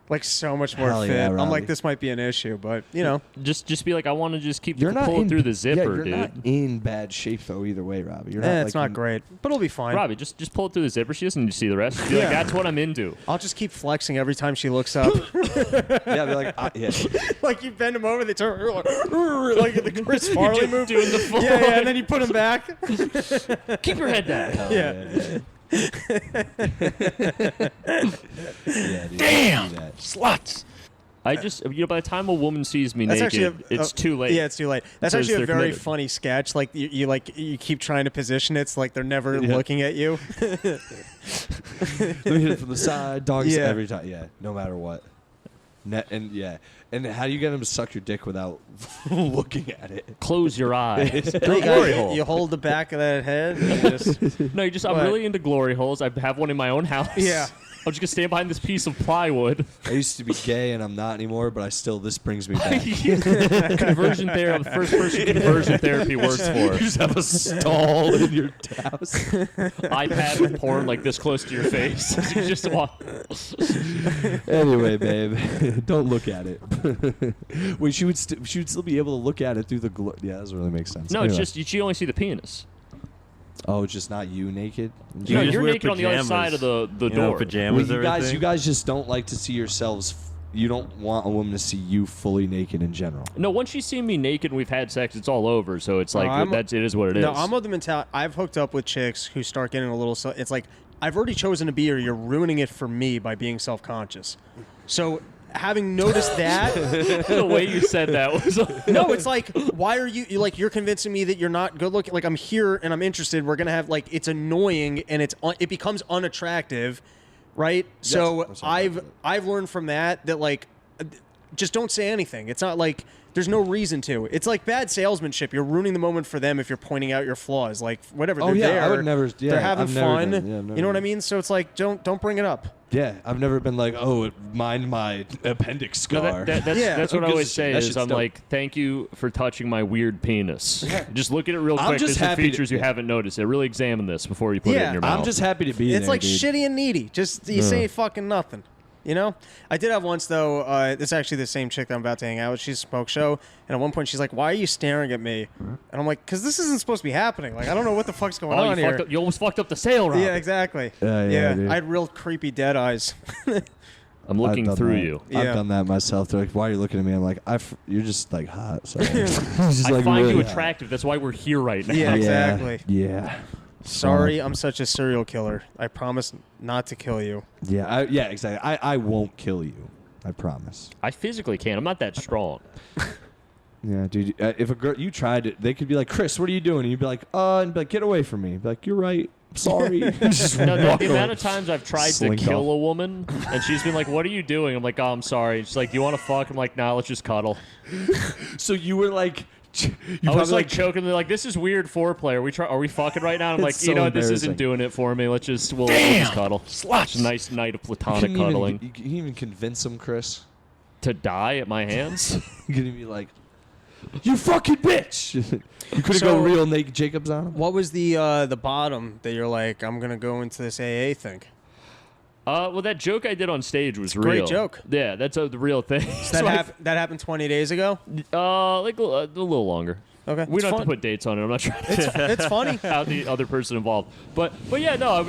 Like, so much more Hell fit. yeah, I'm Robbie. like, this might be an issue, but, you know. Just be like, I want to just keep You're not pull in, through the zipper, yeah, you're dude. not in bad shape though. Either way, Robbie. You're It's like, not great, but it'll be fine. Robbie, just pull it through the zipper. She doesn't need to see the rest. Be like, Yeah. that's what I'm into. I'll just keep flexing every time she looks up. Yeah, be like, yeah. Like, you bend them over, they turn like the Chris Farley move. Doing the full. Yeah, and then you put them back. Keep your head down. Yeah. Dude, Damn. do that. Sluts. I just, by the time a woman sees me That's naked, actually it's too late. Yeah, it's too late. That's Because actually a they're very committed. funny sketch. Like you keep trying to position it, so like they're never looking at you. Let me hit it from the side, dogs Yeah. every time. Yeah, no matter what. And how do you get them to suck your dick without looking at it? Close your eyes. You, Glory gotta- hole. you hold the back of that head. And just, No, you just. I'm What? really into glory holes. I have one in my own house. Yeah. I'm just gonna stand behind this piece of plywood. I used to be gay and I'm not anymore, but this brings me back. Conversion therapy. The first person conversion therapy works for. You just have a stall in your house. iPad with porn like this close to your face. You just walk. Anyway, babe, don't look at it. Wait, she would still be able to look at it through the Yeah, that doesn't really make sense. No, Anyway. it's just you only see the penis. Oh, it's just not you naked. No, just you're wear naked on the other pajamas. side of the You know, door. pajamas. Well, everything. you guys just don't like to see yourselves. You don't want a woman to see you fully naked in general. No, once she's seen me naked and we've had sex, it's all over. So it's like it is what it is. no, I'm of the mentality. I've hooked up with chicks who start getting a little. It's like I've already chosen to be here. You're ruining it for me by being self-conscious. So having noticed that, the way you said that was. no, it's like, why are you like you're convincing me that you're not good looking? Like I'm here and I'm interested. We're gonna have like it's annoying and it becomes unattractive, right? So I'm sorry. I've learned from that like just don't say anything. It's not like there's no reason to. It's like bad salesmanship. You're ruining the moment for them if you're pointing out your flaws. Like whatever. Oh, They're yeah, there. I would never. Yeah, they're having I've never fun. done- yeah, I've never you know what I done- mean? So it's like don't bring it up. Yeah, I've never been like, oh, mind my appendix No, scar. that's Who what I gives always a say shit? That is shit's I'm dope. like, thank you for touching my weird penis. Just look at it real I'm quick. just There's some happy to- features you haven't noticed. Really examine this before you put it in your mouth. I'm just happy to be It's there, like dude. shitty and needy. Just you say fucking nothing. You know, I did have once though. It's actually the same chick that I'm about to hang out with. She's a smoke show, and at one point she's like, "Why are you staring at me?" And I'm like, "Cause this isn't supposed to be happening. Like, I don't know what the fuck's going on here." You almost fucked up the sale, Robbie. Yeah, exactly. Yeah, dude. I had real creepy dead eyes. I'm I've looking done through that. you. Yeah. I've done that myself. They're like, why are you looking at me? I'm like, you're just like hot. So. Just, I like, find really you hot. attractive. That's why we're here right now. Yeah. Exactly. Yeah. Sorry, I'm such a serial killer. I promise not to kill you. Yeah. Yeah. Exactly. I won't kill you. I promise. I physically can't. I'm not that strong. Yeah, dude. If a girl you tried it, they could be like, Chris, what are you doing? And you'd be like, and be like, get away from me. Be like, you're right. I'm sorry. Just No, walk the away. amount of times I've tried to Slink kill off. a woman, and she's been like, "What are you doing?" I'm like, "Oh, I'm sorry." She's like, "You want to fuck?" I'm like, "Nah, let's just cuddle." So you were like, you I was probably like choking. They're like, "This is weird foreplay. Are we fucking right now?" And I'm like, It's "You so know what? This isn't embarrassing. doing it for me. We'll just cuddle." It's a nice night of you platonic couldn't even, cuddling. you couldn't even convince him, Chris. To die at my hands? You're gonna be like, you fucking bitch. You couldn't So- go real naked Jacobs on him. What was the bottom that you're like, I'm gonna go into this AA thing? Well, that joke I did on stage was a great real. joke. Yeah, that's the real thing. That happened 20 days ago. Like a little longer. Okay, We it's don't have fun. to put dates on it. I'm not trying to It's funny. out the other person involved. But yeah, no,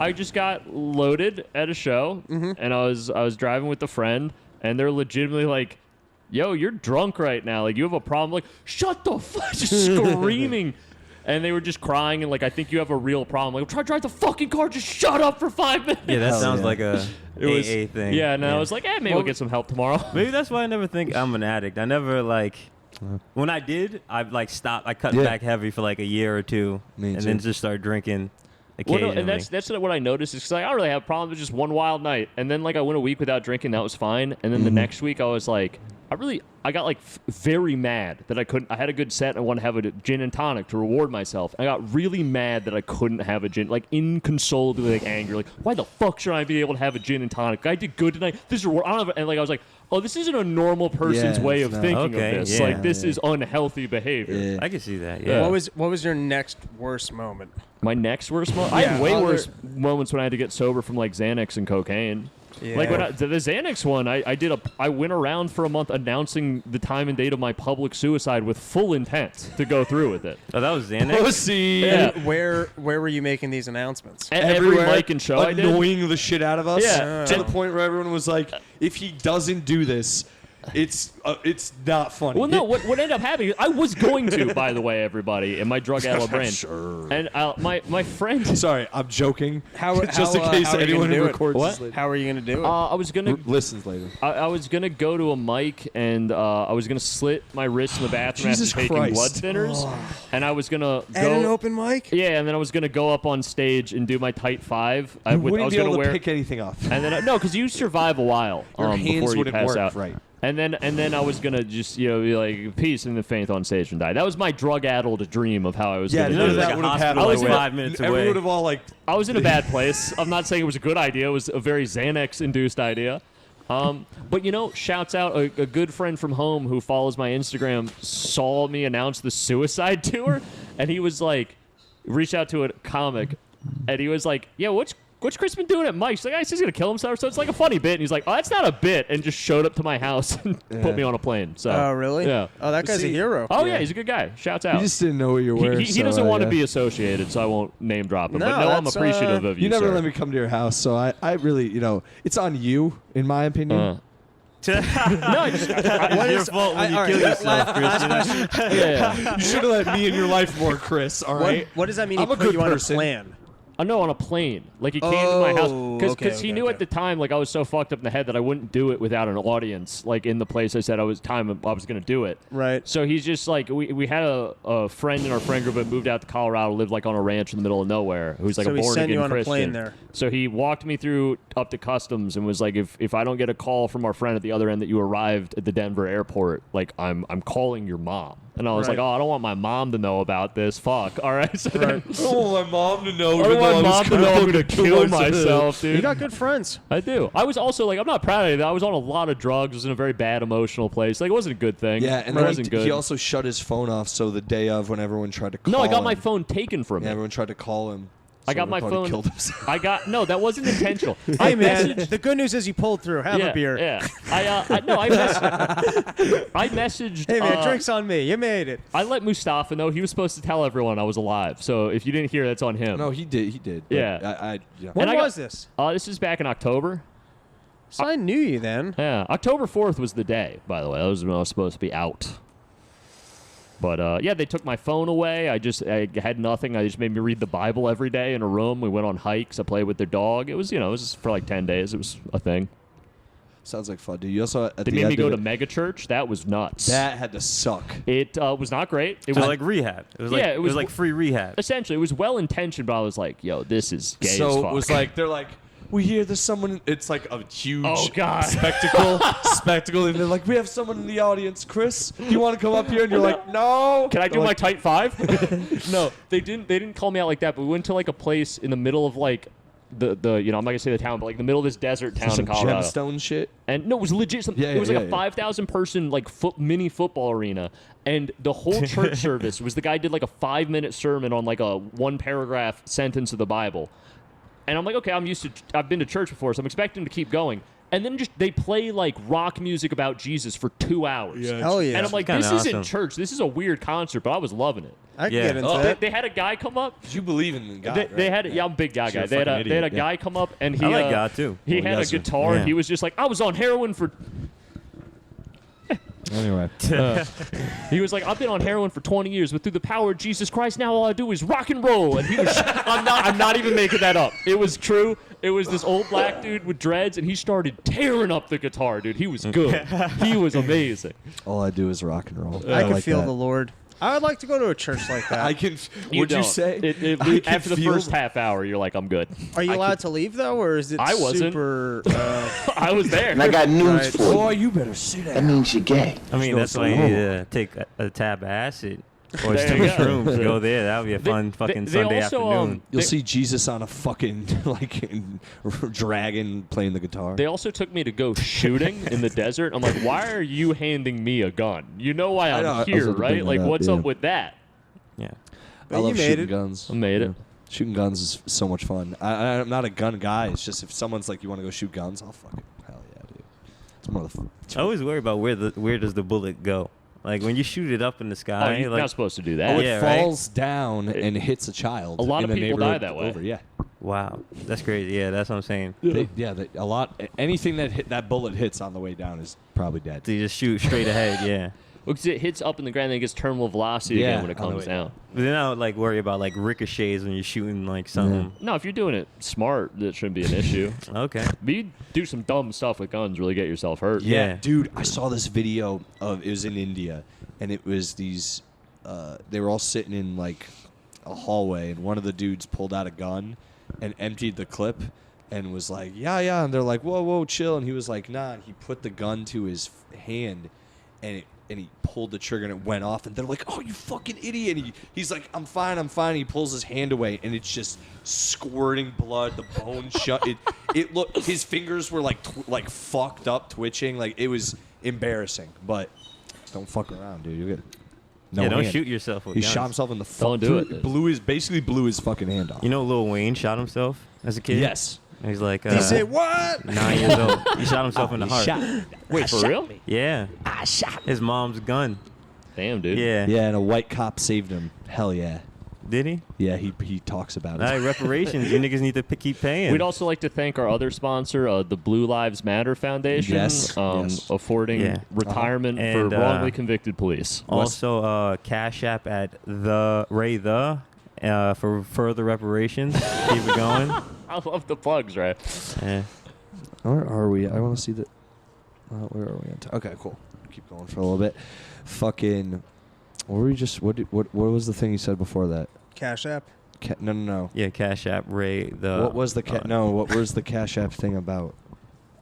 I just got loaded at a show, and I was driving with a friend, and they're legitimately like, "Yo, you're drunk right now. Like, you have a problem." Like, shut the fuck, just screaming. And they were just crying and like, "I think you have a real problem." Like, I'm trying to drive the fucking car. Just shut up for 5 minutes. Yeah, that Hell sounds yeah. like a AA thing. Yeah, no, I was like, maybe we'll get some help tomorrow. Maybe that's why I never think I'm an addict. I never like. When I did, I like stopped. I cut Yeah. back heavy for like a year or two, Me and too. then just started drinking Well, occasionally. no, and that's what I noticed is because I don't really have a problem. It was just one wild night, and then like I went a week without drinking, that was fine. And then the next week I was like, I got like very mad that I couldn't. I had a good set. And I wanted to have a gin and tonic to reward myself. And I got really mad that I couldn't have a gin, like inconsolably like angry. Like, why the fuck should I be able to have a gin and tonic? I did good tonight. This is reward. I don't have, and like I was like, oh, this isn't a normal person's Yeah, way it's of not. thinking Okay, of this. yeah. Like this is unhealthy behavior. Yeah. I can see that. Yeah. Yeah. What was your next worst moment? My next worst moment? I Yeah, had way other- worse moments when I had to get sober from like Xanax and cocaine. Like when the Xanax one, I went around for a month announcing the time and date of my public suicide with full intent to go through with it. Oh, that was Xanax. Pussy. Yeah. Where were you making these announcements? Every mic and show I did. annoying the shit out of us. Yeah. To the point where everyone was like, if he doesn't do this, it's not funny. Well, no, what ended up happening, I was going to, by the way, everybody, in my drug-addled brain. Sure. And my friend, Sorry, I'm joking. How- just in how, case how are you anyone gonna who do it? records What? this later. How are you gonna do it? I was going to listens later. I was gonna go to a mic and I was gonna slit my wrist in the bathroom Jesus after taking Christ. blood thinners, and I was gonna At an go. open mic? Yeah, and then I was gonna go up on stage and do my tight five. I You was wouldn't be gonna able wear, to pick anything off. and then no, because you survive a while Your hands before you wouldn't pass work out. right. And then I was gonna just be like peace and then faint on stage and die. That was my drug-addled dream of how I was Yeah, gonna none do of it. that like a would have hospital happened. like 5 minutes Everyone away. would have all like. I was in a bad place. I'm not saying it was a good idea. It was a very Xanax-induced idea. But, shouts out a good friend from home who follows my Instagram saw me announce the suicide tour, and he was like, reached out to a comic, and he was like, yeah, what's Chris been doing at Mike's? He's like, he's going to kill himself, so it's like a funny bit. And he's like, oh, that's not a bit, and just showed up to my house and put me on a plane. So, Oh, really? Yeah. Oh, that guy's a See- hero. Oh, yeah, he's a good guy. Shouts out. You just didn't know who you were. He doesn't want to be associated, so I won't name drop him. No, but no, I'm that's, appreciative of you, You never sir. let me come to your house, so I really, it's on you, in my opinion. No, I just, What It's your is- fault when you all kill right, yourself, Chris. yeah. You should have let me in your life more, Chris. All right. What does that mean? I'm He a put good you on a person. plan. No, on a plane. Like, he came to my house because okay, he knew okay. at the time, like, I was so fucked up in the head that I wouldn't do it without an audience. Like, in the place I said I was going to do it. Right. So he's just like, we had a friend in our friend group that moved out to Colorado, lived like on a ranch in the middle of nowhere, who's like So a he born sent again you on a Christian. plane there. So he walked me through up to customs and was like, if I don't get a call from our friend at the other end that you arrived at the Denver airport, like, I'm calling your mom. And I was Right. like, oh, I don't want my mom to know about this. Fuck. All right. So then, I don't want my mom to know. I don't want mom to know I'm going to kill myself, dude. You got good friends. I do. I was also like, I'm not proud of it. I was on a lot of drugs. I was in a very bad emotional place. Like, it wasn't a good thing. Yeah, and it then wasn't good. he also shut his phone off. So the day of, when everyone tried to call No, I got my him- phone taken from Yeah, me. everyone tried to call him. I got my everyone thought he phone. Killed himself. No, that wasn't intentional. Hey, man, messaged- the good news is you pulled through. Have a beer. Yeah. I messaged. Hey, man, drinks on me. You made it. I let Mustafa know. He was supposed to tell everyone I was alive. So if you didn't hear, that's on him. No, he did. He did. But Yeah. yeah. When I got- was this? This is back in October. So I knew you then. Yeah, October 4th was the day, by the way. That was when I was supposed to be out. But, yeah, they took my phone away. I had nothing. I just made me read the Bible every day in a room. We went on hikes. I played with their dog. It was, it was just for like 10 days. It was a thing. Sounds like fun, dude. You also at They the made end me go of to it- mega church. That was nuts. That had to suck. It was not great. It It was like rehab. It was like Yeah, it was like free rehab. essentially, it was well-intentioned, but I was like, yo, this is gay as So fuck. it was like they're like, we hear there's someone. It's like a huge Oh, God. spectacle, and they're like, we have someone in the audience. Chris, do you want to come up here? And you're like, no. Can I do They're my like, tight five? No, they didn't call me out like that. But we went to like a place in the middle of like the I'm not gonna say the town, but like the middle of this desert town in some Colorado. gemstone shit? And no, it was legit. It was like a 5,000 person like mini football arena, and the whole church service was the guy did like a 5-minute sermon on like a 1-paragraph sentence of the Bible, and I'm like, okay, I've been to church before, so I'm expecting to keep going. And then just they play like rock music about Jesus for 2 hours. Hell yeah. And I'm like, Kinda this isn't awesome. church. This is a weird concert, but I was loving it. I can Yeah. get into Oh. that. They had a guy come up. You believe in God? They right? had I'm a big guy. You're a They had fucking they had a idiot, guy come up and he I like God too. he Well, had yes, a guitar yeah. and he was just like, I was on heroin for. Anyway, He was like, I've been on heroin for 20 years, but through the power of Jesus Christ, now all I do is rock and roll. And he was, I'm not even making that up. It was true. It was this old black dude with dreads, and he started tearing up the guitar, dude. He was good. He was amazing. all I do is rock and roll. I can like feel that. the Lord. I would like to go to a church like that. I can. Would you don't. say? It, I can after the feel first half hour, you're like, I'm good. Are you allowed to leave though, or is it I wasn't. super? I was there. And I got news Right. for Boy, you. you better sit That down. means you're gay. I mean, that's why you need to take a tab of acid or There some you go. shrooms. Go there. That would be a fun fucking they Sunday also, afternoon. You'll see Jesus on a fucking like dragon playing the guitar. They also took me to go shooting in the desert. I'm like, why are you handing me a gun? You know why I'm know, I was here, about to right? bring Like, that up, what's yeah. up with that? Yeah. I love you made shooting it. guns. I made it. Shooting guns is so much fun. I'm not a gun guy. It's just if someone's like, you want to go shoot guns, I'll fucking hell yeah, dude. It's one of the. I always worry about where does the bullet go? Like when you shoot it up in the Oh, sky, you're like not supposed to do Oh, that. it Yeah, right? falls down and hits a child. A lot in of a people die neighborhood that way. Over, yeah. wow, that's crazy. Yeah, that's what I'm saying. A lot. Anything that bullet hits on the way down is probably dead. So you just shoot straight ahead. Yeah. Because it hits up in the ground and then it gets terminal velocity Yeah, again when it on the comes way down. But then I would like worry about like ricochets when you're shooting like something. No, if you're doing it smart, that shouldn't be an issue. Okay. But you do some dumb stuff with guns, really get yourself hurt. Yeah. Dude, I saw this video of it was in India, and it was these. They were all sitting in like a hallway, and one of the dudes pulled out a gun and emptied the clip, and was like, "Yeah," and they're like, "Whoa, chill," and he was like, "Nah," and he put the gun to his hand, and he pulled the trigger and it went off, and they're like, "Oh, you fucking idiot!" And he's like, I'm fine." He pulls his hand away, and it's just squirting blood. The bone shut. It looked. His fingers were like fucked up, twitching. Like it was embarrassing. But don't fuck around, dude. You get no yeah, don't hand. shoot yourself with He guns. shot himself in the Don't do it. Basically blew his fucking hand off. You know, Lil Wayne shot himself as a kid. Yes. He's like He said what? 9 years old. He shot himself in the heart. Wait, for real? Yeah. His mom's gun. Damn, dude. Yeah. Yeah, and a white cop saved him. Hell yeah. Did he? Yeah, he talks about it. All right, reparations. You niggas need to keep paying. We'd also like to thank our other sponsor, the Blue Lives Matter Foundation, Yes, yes. affording Yeah. retirement And, for wrongly convicted police. also Cash App at the Ray the for further reparations. Keep it going. I love the plugs, right? Yeah. Where are we? I want to see the. Where are we? Okay, cool. Keep going for a little bit. Fucking. What were we just? What was the thing you said before that? Cash App. No. Yeah, Cash App, Ray. What was the what was the Cash App thing about?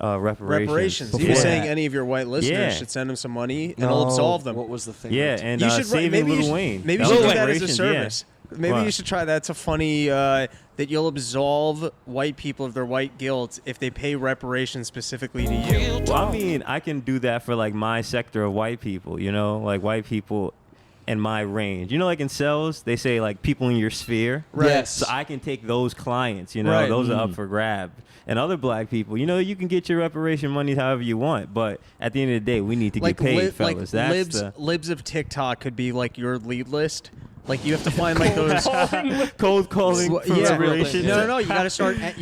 Reparations. You were saying any of your white listeners should send him some money and it'll absolve them. What was the thing? Yeah, and you should saving Lil Wayne. Maybe you That should was do that as a reparations, service. Maybe What? you should try that. It's a funny that you'll absolve white people of their white guilt if they pay reparations specifically to you. Well, I mean, I can do that for like my sector of white people, you know, like white people in my range. You know, like in sales, they say like people in your sphere. Right. Yes. So I can take those clients, you know, Right. those are up for grab. And other black people, you know, you can get your reparation money however you want, but at the end of the day, we need to get paid, fellas. That's libs of TikTok could be like your lead list. Like you have to find like those cold calling for reparations. No. You got to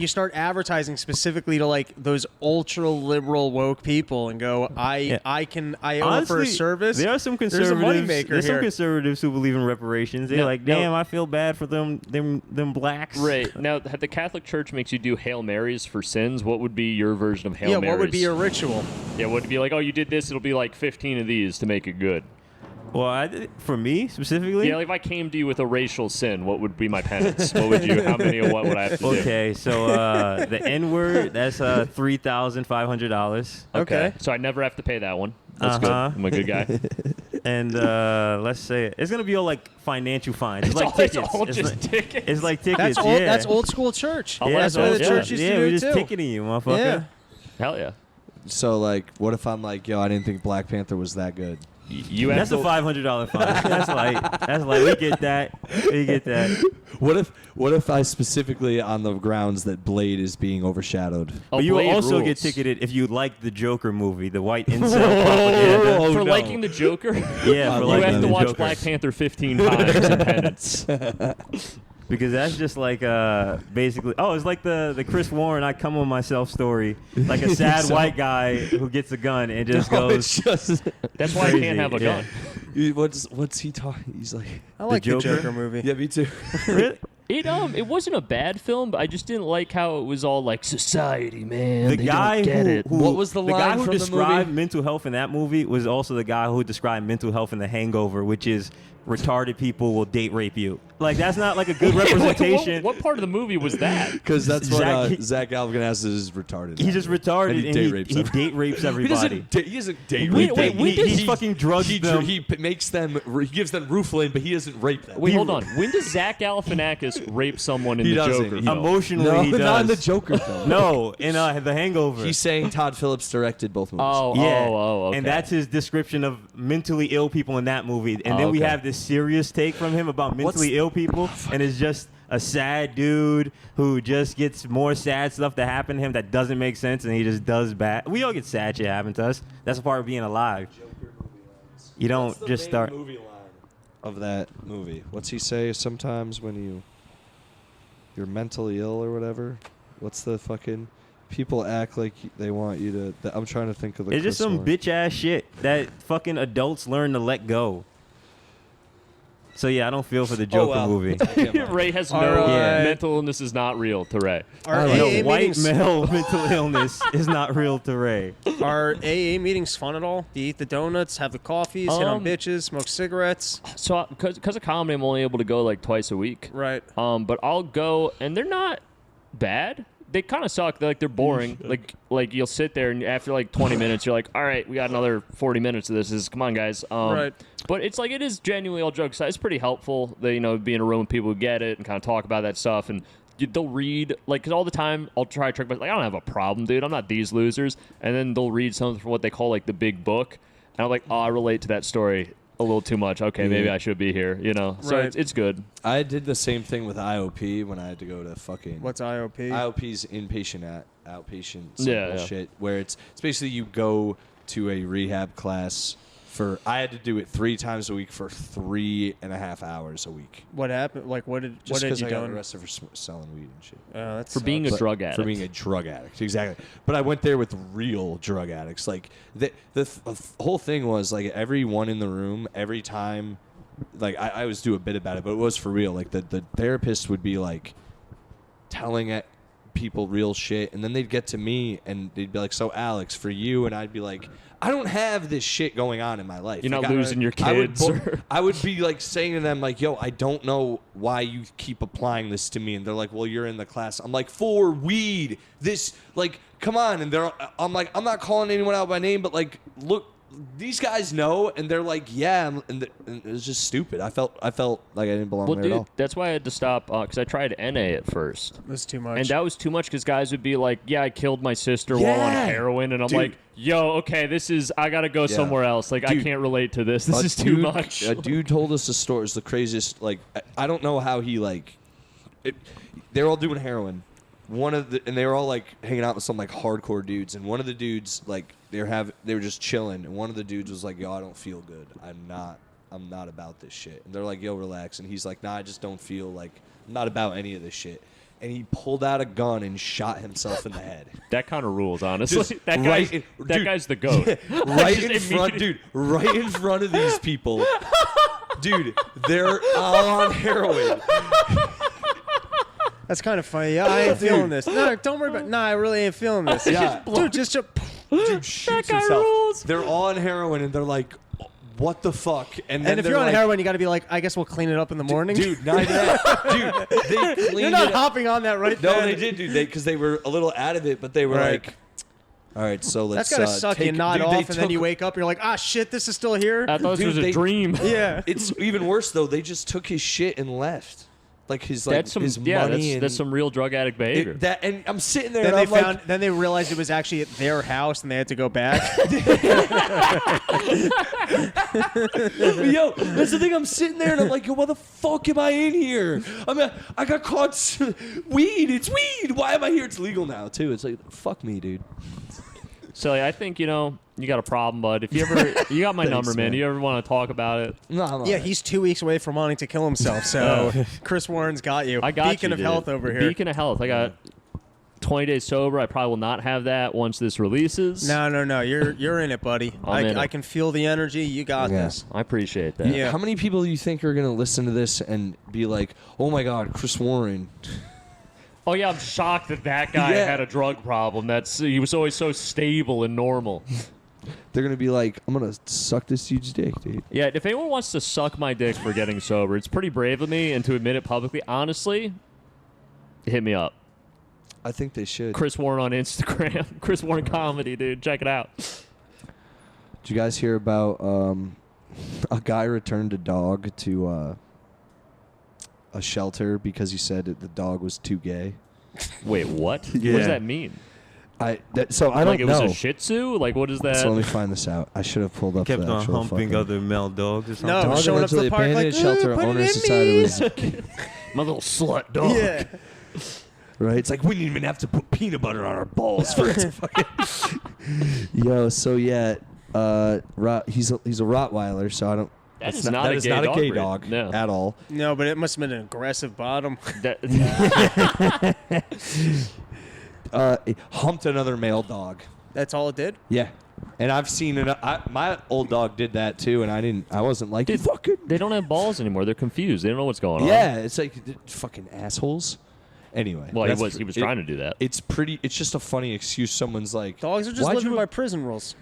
start advertising specifically to like those ultra liberal woke people and go, I offer a service. There are some There's a conservatives. moneymaker There's some here. conservatives who believe in reparations. They're like, damn, I feel bad for them blacks. Right. Now, the Catholic Church makes you do Hail Marys for sins. What would be your version of Hail Marys? Yeah, what would be your ritual? Yeah, would it be like, oh, you did this, it'll be like 15 of these to make it good? Well, for me specifically, Yeah, like if I came to you with a racial sin, what would be my penance? What would you? How many of what would I have to do? Okay, so the N word, that's $3,500. Okay. So I never have to pay that one. That's Uh-huh. good. I'm a good guy. And let's say it's gonna be all like financial fines. It's like It's tickets. all It's just like- tickets. It's like tickets. That's old school church. I like That's what the that. church used to do we're just too. ticketing you, motherfucker. Yeah. Hell yeah. So like, what if I'm like, yo, I didn't think Black Panther was that good. You have That's a to, $500 fine. That's like we get that. We get that. What if I specifically on the grounds that Blade is being overshadowed? But you will Blade also rules. get ticketed if you like the Joker movie, the white incel propaganda. for liking the Joker. Yeah, for You liking have to the watch Joker. Black Panther 15 times in penance. Because that's just like basically it's like the Chris Warren I come on myself story, like a sad white guy who gets a gun and just No, goes it's just That's why I crazy, can't have a yeah. gun. what's he talking? He's like, I like the Joker? Joker movie. yeah, me too. Really? It wasn't a bad film, but I just didn't like how it was all like society, man. The They guy don't get who, it. who What was the guy line who from the described movie? mental health in that movie was also the guy who described mental health in The Hangover, which is retarded people will date rape you. Like that's not like a good representation. What part of the movie was that? Because that's what Zach- Zach Galifianakis is retarded. He's just retarded And he and date he rapes he everybody. date rapes He everybody. doesn't date Wait, rape wait, them. when does he fucking drugs them. He makes them. He gives them Rooflin, but he doesn't rape them. Wait, hold on. When does Zach Galifianakis rape someone in He the doesn't. Joker He- film? Emotionally, No, he does. not in the Joker film. No, in The Hangover. He's saying Todd Phillips directed both movies. Oh, okay. And that's his description of mentally ill people in that movie. And then we okay. have this serious take from him about mentally ill people, and it's just a sad dude who just gets more sad stuff that happen to him that doesn't make sense, and he just does bad. We all get sad shit happen to us. That's a part of being alive. You don't What's the just main start. movie line of that movie. What's he say sometimes when you're mentally ill or whatever? What's the fucking people act like they want you to? I'm trying to think of the. It's just Chris some Warren. bitch ass shit that fucking adults learn to let go. So yeah, I don't feel for the Joker well. movie. Ray has no Alright. mental illness is not real to Ray. Our like AA No, white meetings, male mental illness is not real to Ray. are AA meetings fun at all? Do you eat the donuts, have the coffees, hit on bitches, smoke cigarettes? So because of comedy, I'm only able to go like twice a week. Right. But I'll go, and they're not bad. They kind of suck. They're boring. like you'll sit there, and after like 20 minutes, you're like, all right, we got another 40 minutes of this. Come on, guys. Right. But it's like it is genuinely all jokes aside. It's pretty helpful. They be in a room with people who get it and kind of talk about that stuff, and they'll read because all the time I'll try to trick myself. Like I don't have a problem, dude. I'm not these losers. And then they'll read something from what they call like the big book, and I'm like, oh, I relate to that story a little too much. Okay, maybe I should be here. So Right. it's good. I did the same thing with IOP when I had to go to fucking. What's IOP? IOP's inpatient outpatient Yeah, simple yeah. shit where it's basically you go to a rehab class for. I had to do it 3 times a week for 3.5 hours a week. What happened? Like, what did Just you because I got do? arrested for selling weed and shit. That's For being a But- drug addict. For being a drug addict, exactly. But I went there with real drug addicts. Like the whole thing was like everyone in the room, every time like I always do a bit about it, but it was for real. Like the therapist would be like telling it people real shit, and then they'd get to me and they'd be like, so Alex, for you, and I'd be like, I don't have this shit going on in my life. You're like, not losing your kids. I would be like saying to them like, yo, I don't know why you keep applying this to me, and they're like, well, you're in the class. I'm like, for weed, this, like, come on. And I'm like, I'm not calling anyone out by name, but like, look, these guys know, and they're like, yeah, and it was just stupid. I felt like I didn't belong there at all. That's why I had to stop, because I tried NA at first. It was too much. And that was too much because guys would be like, yeah, I killed my sister while on heroin. And I'm like, yo, okay, I got to go somewhere else. Like, I can't relate to this. This is too much. A dude told us a story. It's the craziest. Like, I don't know how he, like, they're all doing heroin. And they were all like hanging out with some like hardcore dudes, and one of the dudes like they were just chilling, and one of the dudes was like, yo, I don't feel good. I'm not about this shit. And they're like, yo, relax. And he's like, nah, I just don't feel like I'm not about any of this shit. And he pulled out a gun and shot himself in the head. That kind of rules, honestly. Just that guy's the GOAT. Right in front of these people. Dude, they're on heroin. That's kind of funny. Yeah, I ain't feeling this. No, don't worry about it. No, I really ain't feeling this. Yeah. Dude, Dude shoots guy himself. rules. They're on heroin, and they're like, what the fuck? And then if they're you're on like, heroin, you got to be like, I guess we'll clean it up in the morning. Dude, not even that. Dude, they cleaned You're not it. hopping on that right No, then. they did, dude. Because they were a little out of it, but they were Right. like, all right, so let's That's gotta suck. You nod dude, off, and then you wake up. You're like, ah, shit, this is still here. I thought this was a they- dream. Yeah. It's even worse though. They just took his shit and left. Like his That's some, his yeah, money and that's some real drug addict behavior. and I'm sitting there Then and they I'm found. Then they realized it was actually at their house, and they had to go back. Yo, that's the thing. I'm sitting there and I'm like, yo, why the fuck am I in here? I got caught. Weed. It's weed. Why am I here? It's legal now too. It's like, fuck me, dude. So I think, you got a problem, bud. If you ever, you got my Thanks, number, man. man. You ever want to talk about it? No, I'm Yeah, he's 2 weeks away from wanting to kill himself. So Chris Warren's got you. I got Beacon you, of dude. health over here. Beacon of health. I got 20 days sober. I probably will not have that once this releases. No. You're in it, buddy. I'm in it. I can feel the energy. You got this. I appreciate that. Yeah. How many people do you think are gonna listen to this and be like, oh my god, Chris Warren? Oh yeah, I'm shocked that guy Yeah. had a drug problem. He was always so stable and normal. They're gonna be like, I'm gonna suck this huge dick, dude. Yeah, if anyone wants to suck my dick for getting sober, it's pretty brave of me, and to admit it publicly, honestly, hit me up. I think they should. Chris Warren on Instagram. Chris Warren Comedy, dude. Check it out. Did you guys hear about a guy returned a dog to a shelter because he said that the dog was too gay? Wait, what? What Yeah. does that mean? I don't Like it was know. a Shih Tzu? Like what is that? So let me find this out. I should have pulled up Kept the on actual humping fucking... other male dogs or something. No, Dog showing up to the allegedly park abandoned like, shelter put owner it in decided me. was My little slut dog. Yeah. right. It's like we didn't even have to put peanut butter on our balls for it to fucking. Yo, so yeah, he's a Rottweiler, so I don't. That is that not a is gay not dog a gay breed. dog No. at all. No, but it must have been an aggressive bottom. It humped another male dog. That's all it did. Yeah, and I've seen it. My old dog did that too, and I wasn't like, Dude, fucking. they don't have balls anymore. They're confused. They don't know what's going on. Yeah, it's like fucking assholes. Anyway, Well, that's he was trying to do that. It's pretty. It's just a funny excuse. Someone's like, Dogs are just "Why'd living you-" by prison rules.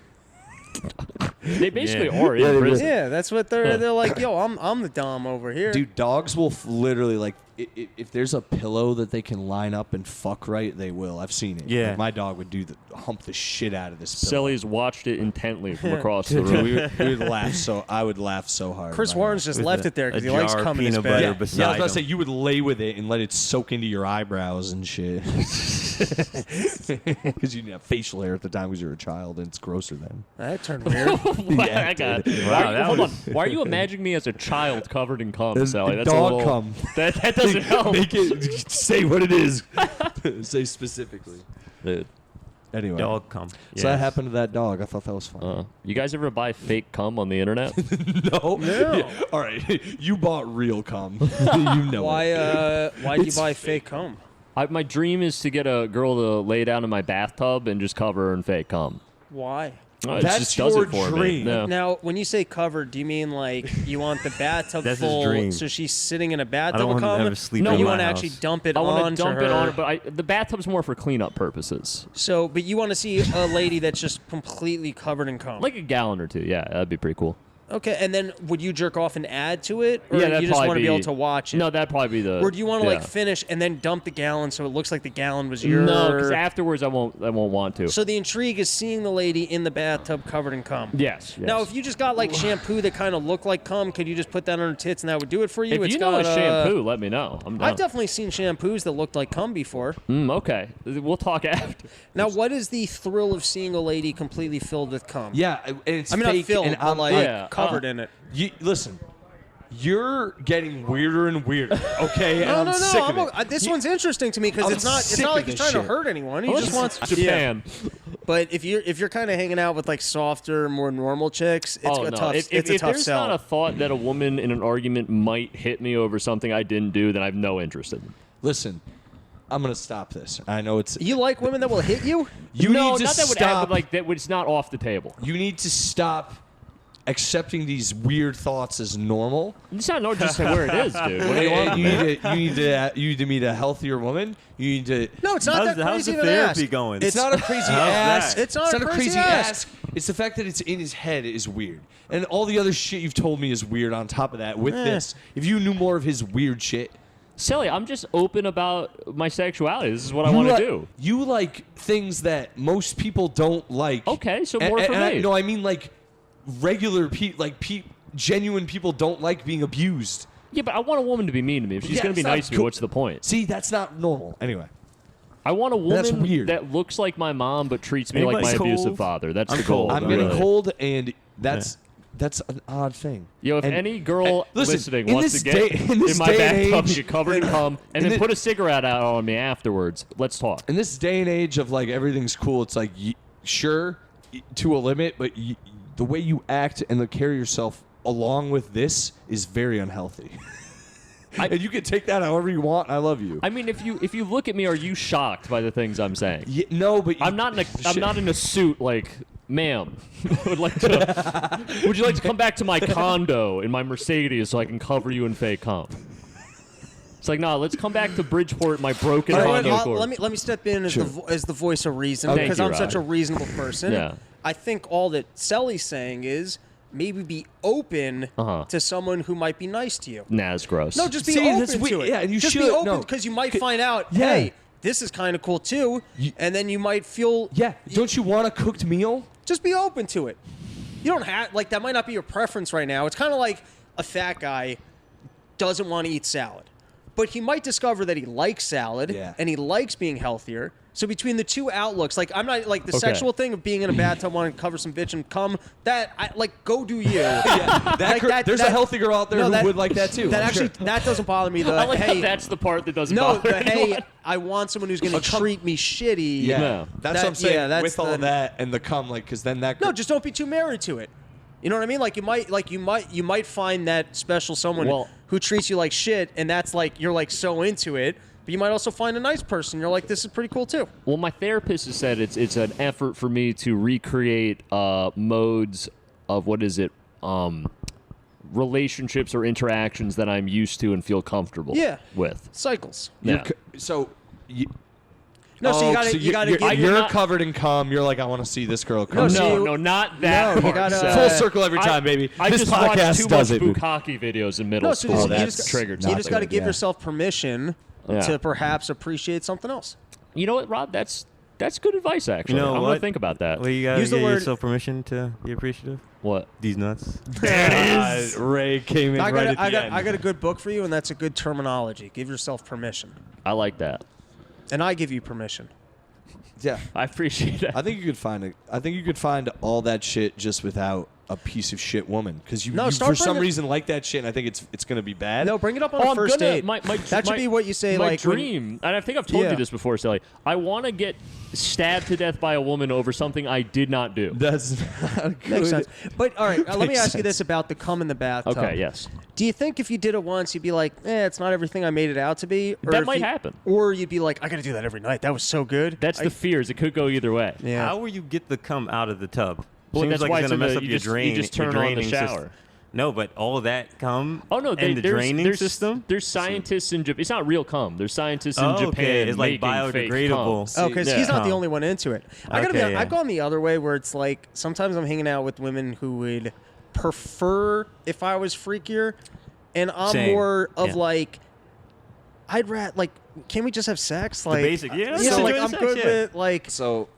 They basically Yeah. are in prison. Yeah, that's what they're like. Yo, I'm the dom over here. Dude, dogs will literally like if there's a pillow that they can line up and fuck right, they will. I've seen it. Yeah. Like, my dog would hump the shit out of this pillow. Selly's watched it intently from across the Dude, room. we would laugh so. I would laugh so hard. Chris My Warren's God. just With left a- it there because a he likes jar of coming in his peanut butter bed. Yeah, beside I was about to say him. you would lay with it and let it soak into your eyebrows and shit. Because you didn't have facial hair at the time because you were a child, and it's grosser then. That turned weird. I got it. Hold on. Why are you imagining me as a child covered in cum, Sally? That's dog a little, cum. That doesn't help. Make it say what it is. Say specifically. Dude. Anyway, Dog cum. so that happened to that dog. I thought that was fun. You guys ever buy fake cum on the internet? No. Yeah. All right. You bought real cum. You know it. Why'd you buy fake cum? My dream is to get a girl to lay down in my bathtub and just cover her in fake cum. Why? It That's just does your it for dream. me. No. Now, when you say covered, do you mean like you want the bathtub That's his full, dream. so she's sitting in a I bathtub don't of want him to cum? ever sleep No, in you my want to house. actually dump it I want onto to dump her. it on it, but the bathtub's more for cleanup purposes. So, but you want to see a lady that's just completely covered in cum. Like a gallon or two. Yeah, that'd be pretty cool. Okay, and then would you jerk off and add to it, or Yeah, that'd you just probably want to be be- able to watch it? No, that'd probably be the. Or do you want to like yeah. finish and then dump the gallon so it looks like the gallon was your? No, because afterwards I won't want to. So the intrigue is seeing the lady in the bathtub covered in cum. yes. Now, if you just got like shampoo that kind of looked like cum, could you just put that on her tits and that would do it for you? if It's you know a got, shampoo, let me know. I'm down. I've definitely seen shampoos that looked like cum before. Okay, we'll talk after. Now, what is the thrill of seeing a lady completely filled with cum? Yeah, and it's I mean, fake, not filled, and but I'm like Yeah, covered in it. listen, you're getting weirder and weirder. Okay, and I'm sick of it. This one's interesting to me because I'm it's not sick like of he's this trying to shit. hurt anyone. He Let's just wants Japan. Yeah. But if you're kind of hanging out with like softer, more normal chicks, it's a tough. If It's a tough there's sell. not a thought that a woman in an argument might hit me over something I didn't do, then I have no interest in. Listen, I'm gonna stop this. I know it's. You like women that will hit you? You no, need to not that would stop. add, but like that it's not off the table. You need to stop accepting these weird thoughts as normal. It's not just where it is, dude. What do you And want? you need to meet a healthier woman. You need to. No, it's not How's that how's crazy the of an therapy ask. going? It's not a crazy How's ask. that? It's not a a crazy crazy ask. ask. It's the fact that it's in his head is weird, and all the other shit you've told me is weird. On top of that, with this, if you knew more of his weird shit, Sally, I'm just open about my sexuality. This is what I want to do. You like things that most people don't like. Okay, so more for me. No, I mean like regular people, genuine people don't like being abused. Yeah, but I want a woman to be mean to me. If she's Yeah, going to be it's not nice to me, cool. what's the point? See, that's not normal. Anyway, I want a That's woman weird. that looks like my mom but treats me like my Anybody abusive cold? father. That's I'm the goal. cold. I'm Really? getting cold, and that's an odd thing. Yo, if And- any girl listen, listening in wants this to get day- in this my day and bathtub, age- get covered in cum, and in then thi- put a cigarette out on me afterwards, let's talk. In this day and age of like everything's cool, it's like sure to a limit, but the way you act and carry yourself along with this is very unhealthy. And you can take that however you want. I love you. I mean, if you look at me, are you shocked by the things I'm saying? No, but I'm not in a suit like, ma'am. Would you like to come back to my condo in my Mercedes so I can cover you in fake cum? It's like, nah, let's come back to Bridgeport, my broken All right, Honda Accord. let me step in as as the voice of reason Thank because you, I'm such a Robbie. reasonable person. Yeah. I think all that Selly's saying is maybe be open to someone who might be nice to you. Nah, it's gross. No, just be See, open that's to weird. it. Yeah, and you just should. be open No. because you might find out, Yeah. hey, this is kind of cool too, and then you might feel. Yeah. Don't you want a cooked meal? Just be open to it. You don't have like that might not be your preference right now. It's kind of like a fat guy doesn't want to eat salad, but he might discover that he likes salad and he likes being healthier. So between the two outlooks, like I'm not like the sexual thing of being in a bathtub wanting to cover some bitch and come. That I like go do you. There's a healthy girl out there who would like that too. That I'm actually sure. that doesn't bother me. The I like hey, how that's the part that doesn't no, bother the hey, anyone. I want someone who's going to treat me shitty. Yeah, No. that's what I'm saying. Yeah, that's with all that and the cum, like, because then that. No, just don't be too married to it. You know what I mean? Like you might find that special someone Well- who treats you like shit, and that's like you're like so into it. But you might also find a nice person. You're like, this is pretty cool too. Well, my therapist has said it's an effort for me to recreate modes of relationships or interactions that I'm used to and feel comfortable with. Cycles. Yeah. So. No, so you gotta give You're not- covered in cum. You're like, I want to see this girl come. No, so No, not that No, you part. gotta- Seth. Full circle every time, baby. I This just podcast watched too does much it. dude. bukkake videos in middle no, so school. you that's just, triggered. you just got to good, give yeah. yourself permission Yeah. to perhaps appreciate something else. You know what, Rob? That's good advice, actually. You know I'm what? gonna think about that. Well, you gotta Use the give word- yourself permission to be appreciative. What? These nuts. Ray came in I right got at the end. I got a good book for you, and that's a good terminology. Give yourself permission, I like that. and I give you permission. Yeah, I appreciate that. I think you could find it. I think you could find all that shit just without a piece of shit woman, because you start for some bringing- reason like that shit. And I think it's gonna be bad. No, bring it up on Oh, a I'm first gonna- date. my- That should be what you say. My like when- dream, and I think I've told Yeah. you this before, Sally. I want to get stabbed to death by a woman over something I did not do. That's not good. Makes sense. But all right, let me Makes ask you sense. this about the cum in the bathtub. Okay, yes. Do you think if you did it once, you'd be like, it's not everything I made it out to be? Or That if might you- happen. Or you'd be like, I got to do that every night. That was so good. That's the fears. It could go either way. Yeah. How will you get the cum out of the tub? Well, Seems that's like why it's it's gonna in mess the- up you your just- you drain. just your turn on the draining shower. system. No, but all that cum. Oh no, and the draining there's system. There's scientists in Japan. It's not real cum. There's scientists in Oh, Japan okay. It's like making fake biodegradable. cum. Oh, because Yeah. he's not the only one into it. I gotta be. Okay, yeah. I've gone the other way where it's like sometimes I'm hanging out with women who would prefer if I was freakier, and I'm Same. more of Yeah. like, I'd rather like, can we just have sex? Like basic, yeah, you just know, like enjoy I'm the good sex, yeah. with like, So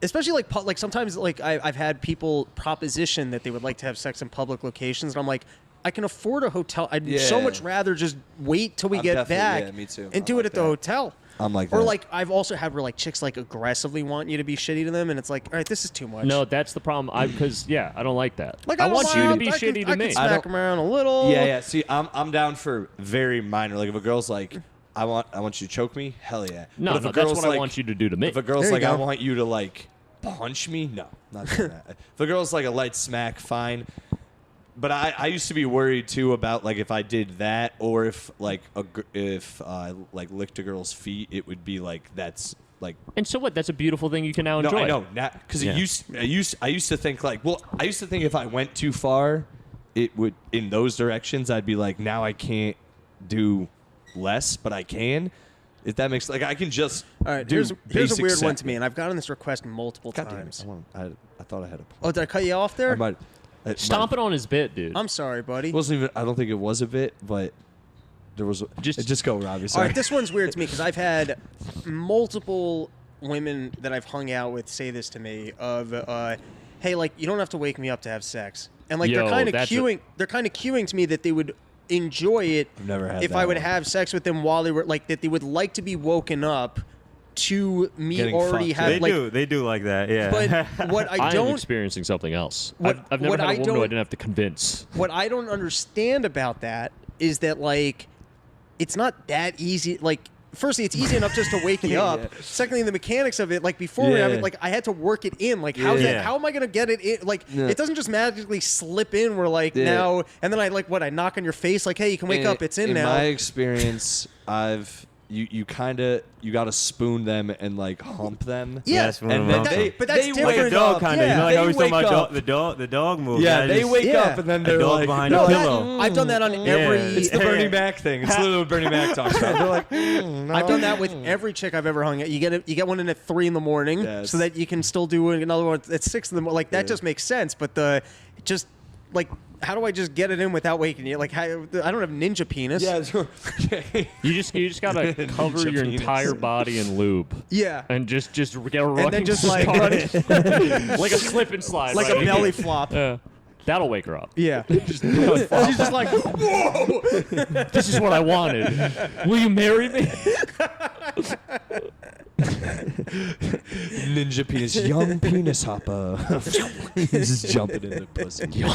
especially like sometimes like I've had people proposition that they would like to have sex in public locations, and I'm like, I can afford a hotel. I'd so Yeah. much rather just wait till we I'm get definitely- back yeah, me too. and I'm do like it at the that. hotel. I'm like Or that. like I've also had where like chicks like aggressively want you to be shitty to them, and it's like, all right, this is too much. No, that's the problem. Because I don't like that. like I don't want you to mind. be I shitty can, to I me. can smack them around a little. Yeah. See, I'm down for very minor. Like if a girl's like, I want you to choke me. Hell yeah. No, But if no, a that's girl's what I like- want you to do to me. If a girl's There you like, I go. want you to like punch me, no, not doing that. If a girl's like a light smack, fine. But I used to be worried too about like if I did that or if like if I like licked a girl's feet, it would be like that's like And so what? That's a beautiful thing you can now no, enjoy. I know not because Yeah. I used to think like I used to think if I went too far, it would in those directions. I'd be like now I can't do less, but I can. If that makes like I can just All right, do here's a basic weird one sex. to me, and I've gotten this request multiple God damn it, times. I thought I had a point. Oh, did I cut you off there? I might, Stomp it on his bit, dude. I'm sorry, buddy. It wasn't even. I don't think it was a bit, but there was. Just go, Robbie. All Sorry. right, this one's weird to me because I've had multiple women that I've hung out with say this to me of, hey, like you don't have to wake me up to have sex, and like Yo, they're kind of that's cueing. They're kind of cueing to me that they would enjoy it I've never had if that I would one. have sex with them while they were like that. They would like to be woken up to me Getting already fucked, have They like. they do like that. Yeah. But what I am don't experiencing something else. What- I've never what had a I woman who I don't- didn't have to convince. what I don't understand about that is that like it's not that easy. Like, firstly, it's easy enough just to wake you up. Secondly, the mechanics of it, like before we have Yeah. it, like I had to work it in. Like, how's that? Yeah. How am I gonna get it in? Like, Yeah. it doesn't just magically slip in. Where like Yeah. now, and then I like what I knock on your face, like, hey, you can wake up. It's in now. my experience, you kind of you got to spoon them and like hump them. Yeah, Yes, and one then of them. they but that's they different. like a wake dog up. kind of. You know, like They I was talking wake about up. the dog move. Yeah, Guys they just- wake Yeah. up and then A they're dog like, behind no, a that- pillow. I've done that on every. It's the Bernie Mac thing. It's literally what Bernie Mac talks about. They're like, no. I've done that with every chick I've ever hung out. You get one in at 3 in the morning, Yes. so that you can still do another one at 6 in the morning. Like that just makes sense. But just like, how do I just get it in without waking you? Like, I don't have ninja penis. Yeah, You just gotta cover Ninja your penis. entire body in lube. Yeah. And just get a rocking then just, like, start. Like a slip and slide. Like right? a belly flop. Yeah. That'll wake her up. Yeah. She's just like, whoa. This is what I wanted. Will you marry me? ninja penis, young penis hopper. Just jumping in the pussy. Yeah.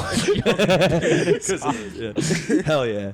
Hell yeah,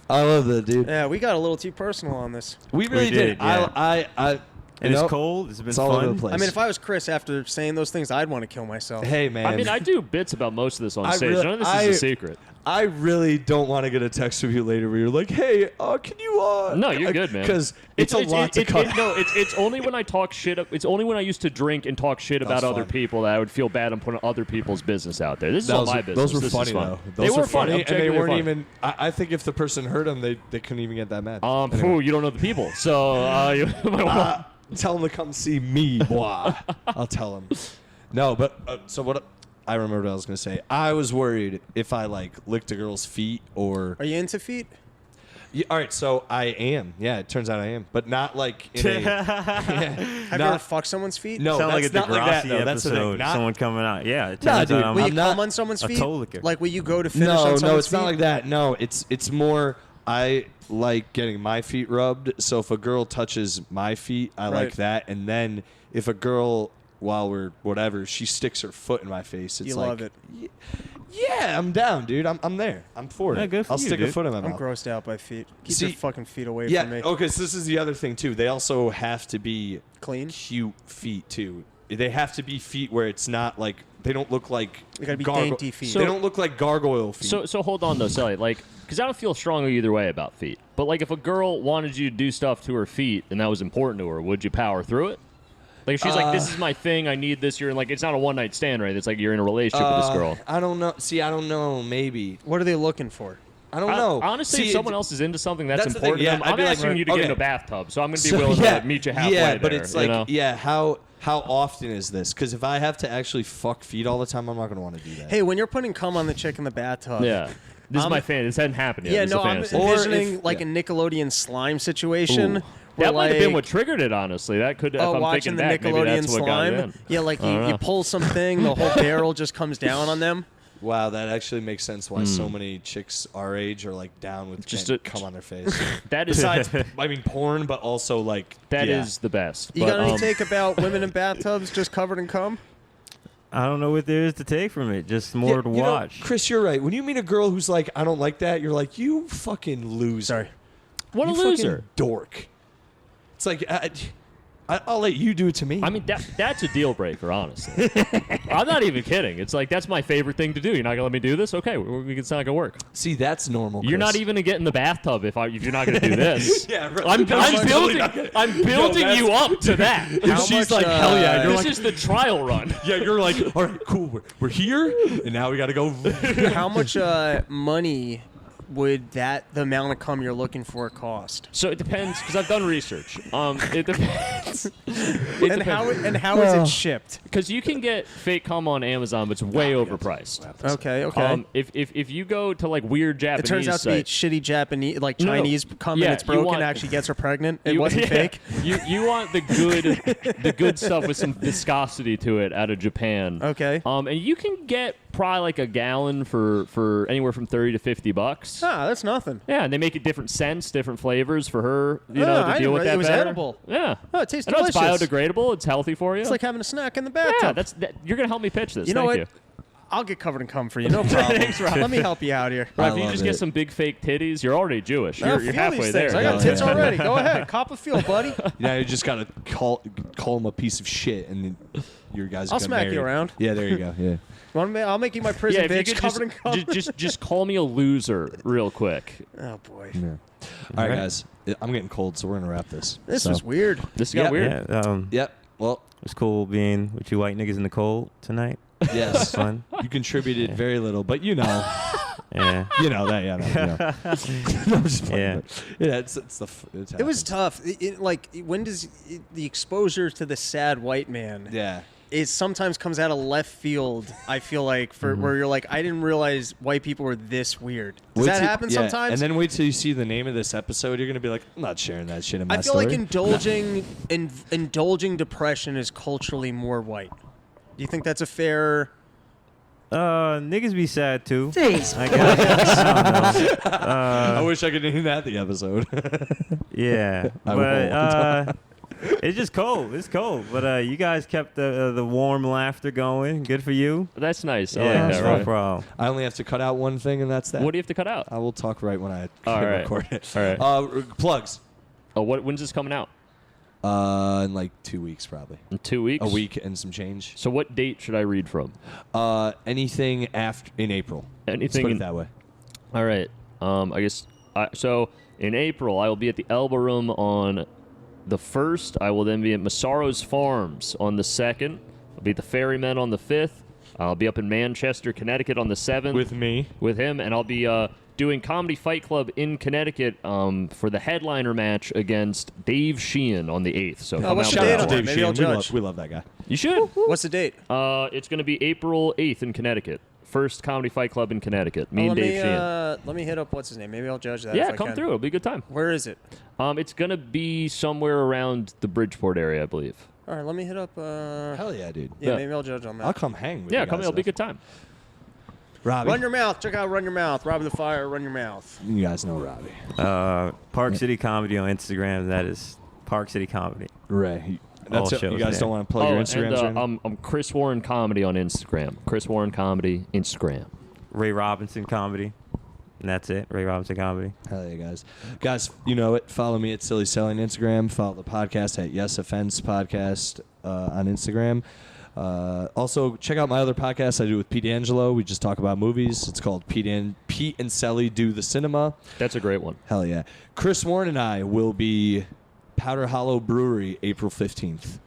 I love that, dude. Yeah, we got a little too personal on this. We really did, did. yeah. I And you know, it's cold. It's been It's all over the fun. place. I mean, if I was Chris after saying those things, I'd want to kill myself. hey man, I mean, I do bits about most of this on I stage. really- None of this is a secret. I really don't want to get a text from you later where you're like, "Hey, can you?" No, you're good, man. Because it's a lot to cut. No, it's only when I talk shit. It's only when I used to drink and talk shit about That's other fun. people that I would feel bad on putting other people's business out there. This is all my business. Those were This is funny fun. though. They Those were were funny, and they objectively weren't funny. even. I think if the person heard them, they couldn't even get that mad. Phew, you don't know the people, so you might want. Tell them to come see me, boy. I'll tell them. No, but so what? I remember what I was gonna say. I was worried if I like licked a girl's feet or. Are you into feet? Yeah, all right, so I am. Yeah, it turns out I am, but not like in a. Have you ever fucked someone's feet? No, Sound like that's a not like that Degrassi though. That's the episode. thing. Not, Someone coming out. Yeah. It Nah, turns dude, out Will I'm you not come on someone's a feet? toe licker. Like, will you go to finish on no, someone's no, it's feet? not like that. No, it's more. I like getting my feet rubbed. So if a girl touches my feet, I Right. like that. And then if a girl, while we're whatever, she sticks her foot in my face, it's You like, love it. Yeah, I'm down, dude. I'm there. I'm for it. Yeah, good for I'll you, stick a dude. foot in my I'm mouth. grossed out by feet. Keep See- your fucking feet away Yeah. from me. Okay. So this is the other thing too. They also have to be Clean? cute feet too. They have to be feet where it's not like they don't look like They gotta be dainty feet. they don't look like gargoyle feet. So hold on though, Sally. Like, because I don't feel strongly either way about feet. But like, if a girl wanted you to do stuff to her feet and that was important to her, would you power through it? Like if she's like, this is my thing, I need this. You're in like, it's not a one night stand, right? It's like you're in a relationship with this girl. I don't know. See, I don't know. Maybe. What are they looking for? I don't know. Honestly, See, if someone else is into something that's that's the thing, important, yeah, to them, I'd I'm be like, asking you to okay. get in a bathtub, so I'm going to be willing to like, meet you halfway yeah, there. but it's like, you know? yeah, how often is this? Because if I have to actually fuck feet all the time, I'm not going to want to do that. Hey, when you're putting cum on the chick in the bathtub. Yeah. This is my fan. This hadn't happened yet. Yeah, This is no, a I'm fantasy. envisioning like yeah. a Nickelodeon slime situation. Ooh. where, That might have been like, what triggered it, honestly. That could, if I'm watching thinking the back, maybe Nickelodeon that's what got it slime. in. Yeah, like I don't you know. pull something, the whole barrel just comes down on them. Wow, that actually makes sense why so many chicks our age are like down with Just just a- cum on their face. That is Besides, I mean, porn, but also like that yeah. is the best. You But, got any take about women in bathtubs just covered in cum? I don't know what there is to take from it. Just more to You know, watch. Chris, you're right. When you meet a girl who's like, I don't like that, you're like, you fucking loser. Sorry. What a You fucking loser. dork. It's like, I'll let you do it to me. I mean, that's a deal breaker, honestly. I'm not even kidding. It's like, that's my favorite thing to do. You're not going to let me do this? Okay, it's not going to work. See, that's normal. You're Chris. not even going to get in the bathtub if you're not going to do this. Yeah, right. I'm totally building, not gonna- I'm building that's- you up to that. How She's much, like, hell yeah. You're This like, is the trial run. yeah, you're like, all right, cool. We're here, and now we got to go. How much money would the amount of cum you're looking for cost? So it depends, because I've done research. It depends. And how is it shipped? Because you can get fake cum on Amazon, but it's way overpriced. Okay. If you go to like weird It Japanese turns out to be sites, shitty Japanese, like No. Chinese cum, Yeah, and it's you broken. want- Actually, gets her pregnant. It you- wasn't yeah, fake. You want the good stuff with some viscosity to it out of Japan. Okay. And you can get probably like a gallon for anywhere from $30 to $50. Ah, that's nothing. Yeah, and they make it different scents, different flavors for her, Oh, to I deal didn't with realize that it was better. edible. Yeah. Oh, it tastes I know it's delicious. biodegradable. It's healthy for you. It's like having a snack in the bathtub. yeah, you're gonna help me pitch this. You know Thank what? you. I'll get covered in cum for you. No problem. Thanks, Rob. Let me help you out here. Right, I if you love just get it. some big fake titties, you're already Jewish. I You're feel halfway these there. things. I got tits already. Go ahead. Cop a feel, buddy. Now you just gotta call him a piece of shit, and then your guys. I'll get smack you married. around. Yeah, there you go. Yeah. I'll make you my prison Yeah, if you bitch could covered in cum. just call me a loser real quick. Oh boy, All right, guys. I'm getting cold, so we're gonna wrap this. this So- was weird. This got Yeah. weird. Yeah. Yep. Well, It's cool being with you white niggas in the cold tonight. yes. Fun. You contributed very little, but you know, Yeah. you know that. Yeah. No, I'm just playing, Yeah. but yeah. It's It was tough. Like when does the exposure to the sad white man? Yeah. It sometimes comes out of left field. I feel like where you're like, I didn't realize white people were this weird. Does Wait that till- happen yeah, sometimes? And then wait till you see the name of this episode. You're gonna be like, I'm not sharing that shit in my I feel story. like indulging depression is culturally more white. Do you think that's a fair? Niggas be sad too. Jeez. I guess. I don't know. I wish I could name that the episode. Yeah, I but it's just cold. It's cold, but you guys kept the warm laughter going. Good for you. That's nice. I Yeah, like that, no right? problem. I only have to cut out one thing, and that's that. What do you have to cut out? I will talk right when I All right. record it. All right. Plugs. Oh, when's this coming out? In like 2 weeks, probably. In 2 weeks? A week and some change. So what date should I read from? Anything after in April. Anything Let's put in- it that way. All right. I guess so. In April, I will be at the Elba Room on the 1st. I will then be at Massaro's Farms on the 2nd. I'll be at the Ferrymen on the 5th. I'll be up in Manchester, Connecticut on the 7th With me. with him, and I'll be doing Comedy Fight Club in Connecticut for the headliner match against Dave Sheehan on the 8th. So come what's out the for date that on one. that? Maybe I'll judge. We love that guy. You should. What's the date? It's going to be April 8th in Connecticut. First Comedy Fight Club in Connecticut. Me and Dave Sheehan. Let me hit up what's his name. Maybe I'll judge that. Yeah, if I come can. through. It'll be a good time. Where is it? It's going to be somewhere around the Bridgeport area, I believe. All right, let me hit up. Hell yeah, dude. Yeah. Maybe I'll judge on that. I'll come hang with Yeah, you come. guys, It'll be a though. good time. Robbie. Run your mouth. Check out Run Your Mouth. Robbie the Fire. Run Your Mouth. You guys know Robbie. Park City Comedy on Instagram. That is Park City Comedy. Right. All That's it. You shows guys there. don't want to plug your and Instagrams or anything? I'm Chris Warren Comedy on Instagram. Chris Warren Comedy, Instagram. Ray Robinson Comedy. And that's it. Ray Robinson Comedy. Hell yeah, guys. Guys, you know it. Follow me at Silly Selling Instagram. Follow the podcast at Yes Offense Podcast on Instagram. Also, check out my other podcast I do with Pete Angelo. We just talk about movies. It's called Pete and Selly Do the Cinema. That's a great one. Hell yeah. Chris Warren and I will be Powder Hollow Brewery April 15th.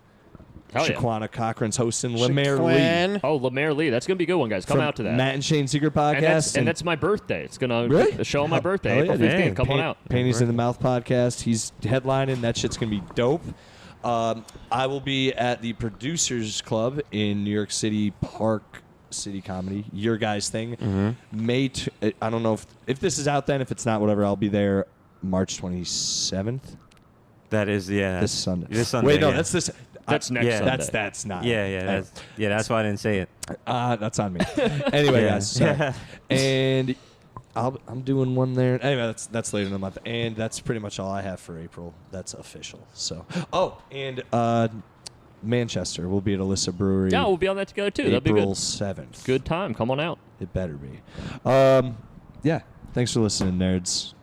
Hell yeah. Shaquana Cochran's hosting. Lemaire Lee. Shaquan. Oh, Lemaire Lee. That's going to be a good one, guys. Come From out to that. Matt and Shane Secret Podcast. And that's my birthday. It's going to Really? show on my birthday, Hell yeah, April 15th. dude. Come on out. Panties in the Mouth podcast. He's headlining. That shit's going to be dope. I will be at the Producers Club in New York City, Park City Comedy. Your guys' thing. Mm-hmm. I don't know if this is out then. If it's not, whatever. I'll be there March 27th. That is, yeah. This Sunday. This Sunday. Wait, no, yeah. that's this. That's next yeah, Sunday. That's not. Yeah. That's why I didn't say it. That's on me. Anyway, Yeah. guys. Sorry. And I'm doing one there. Anyway, that's later in the month, and that's pretty much all I have for April. That's official. So, and Manchester. We'll be at Alyssa Brewery. Yeah, we'll be on that together, too. That'd be April good. 7th. Good time. Come on out. It better be. Yeah. Thanks for listening, nerds.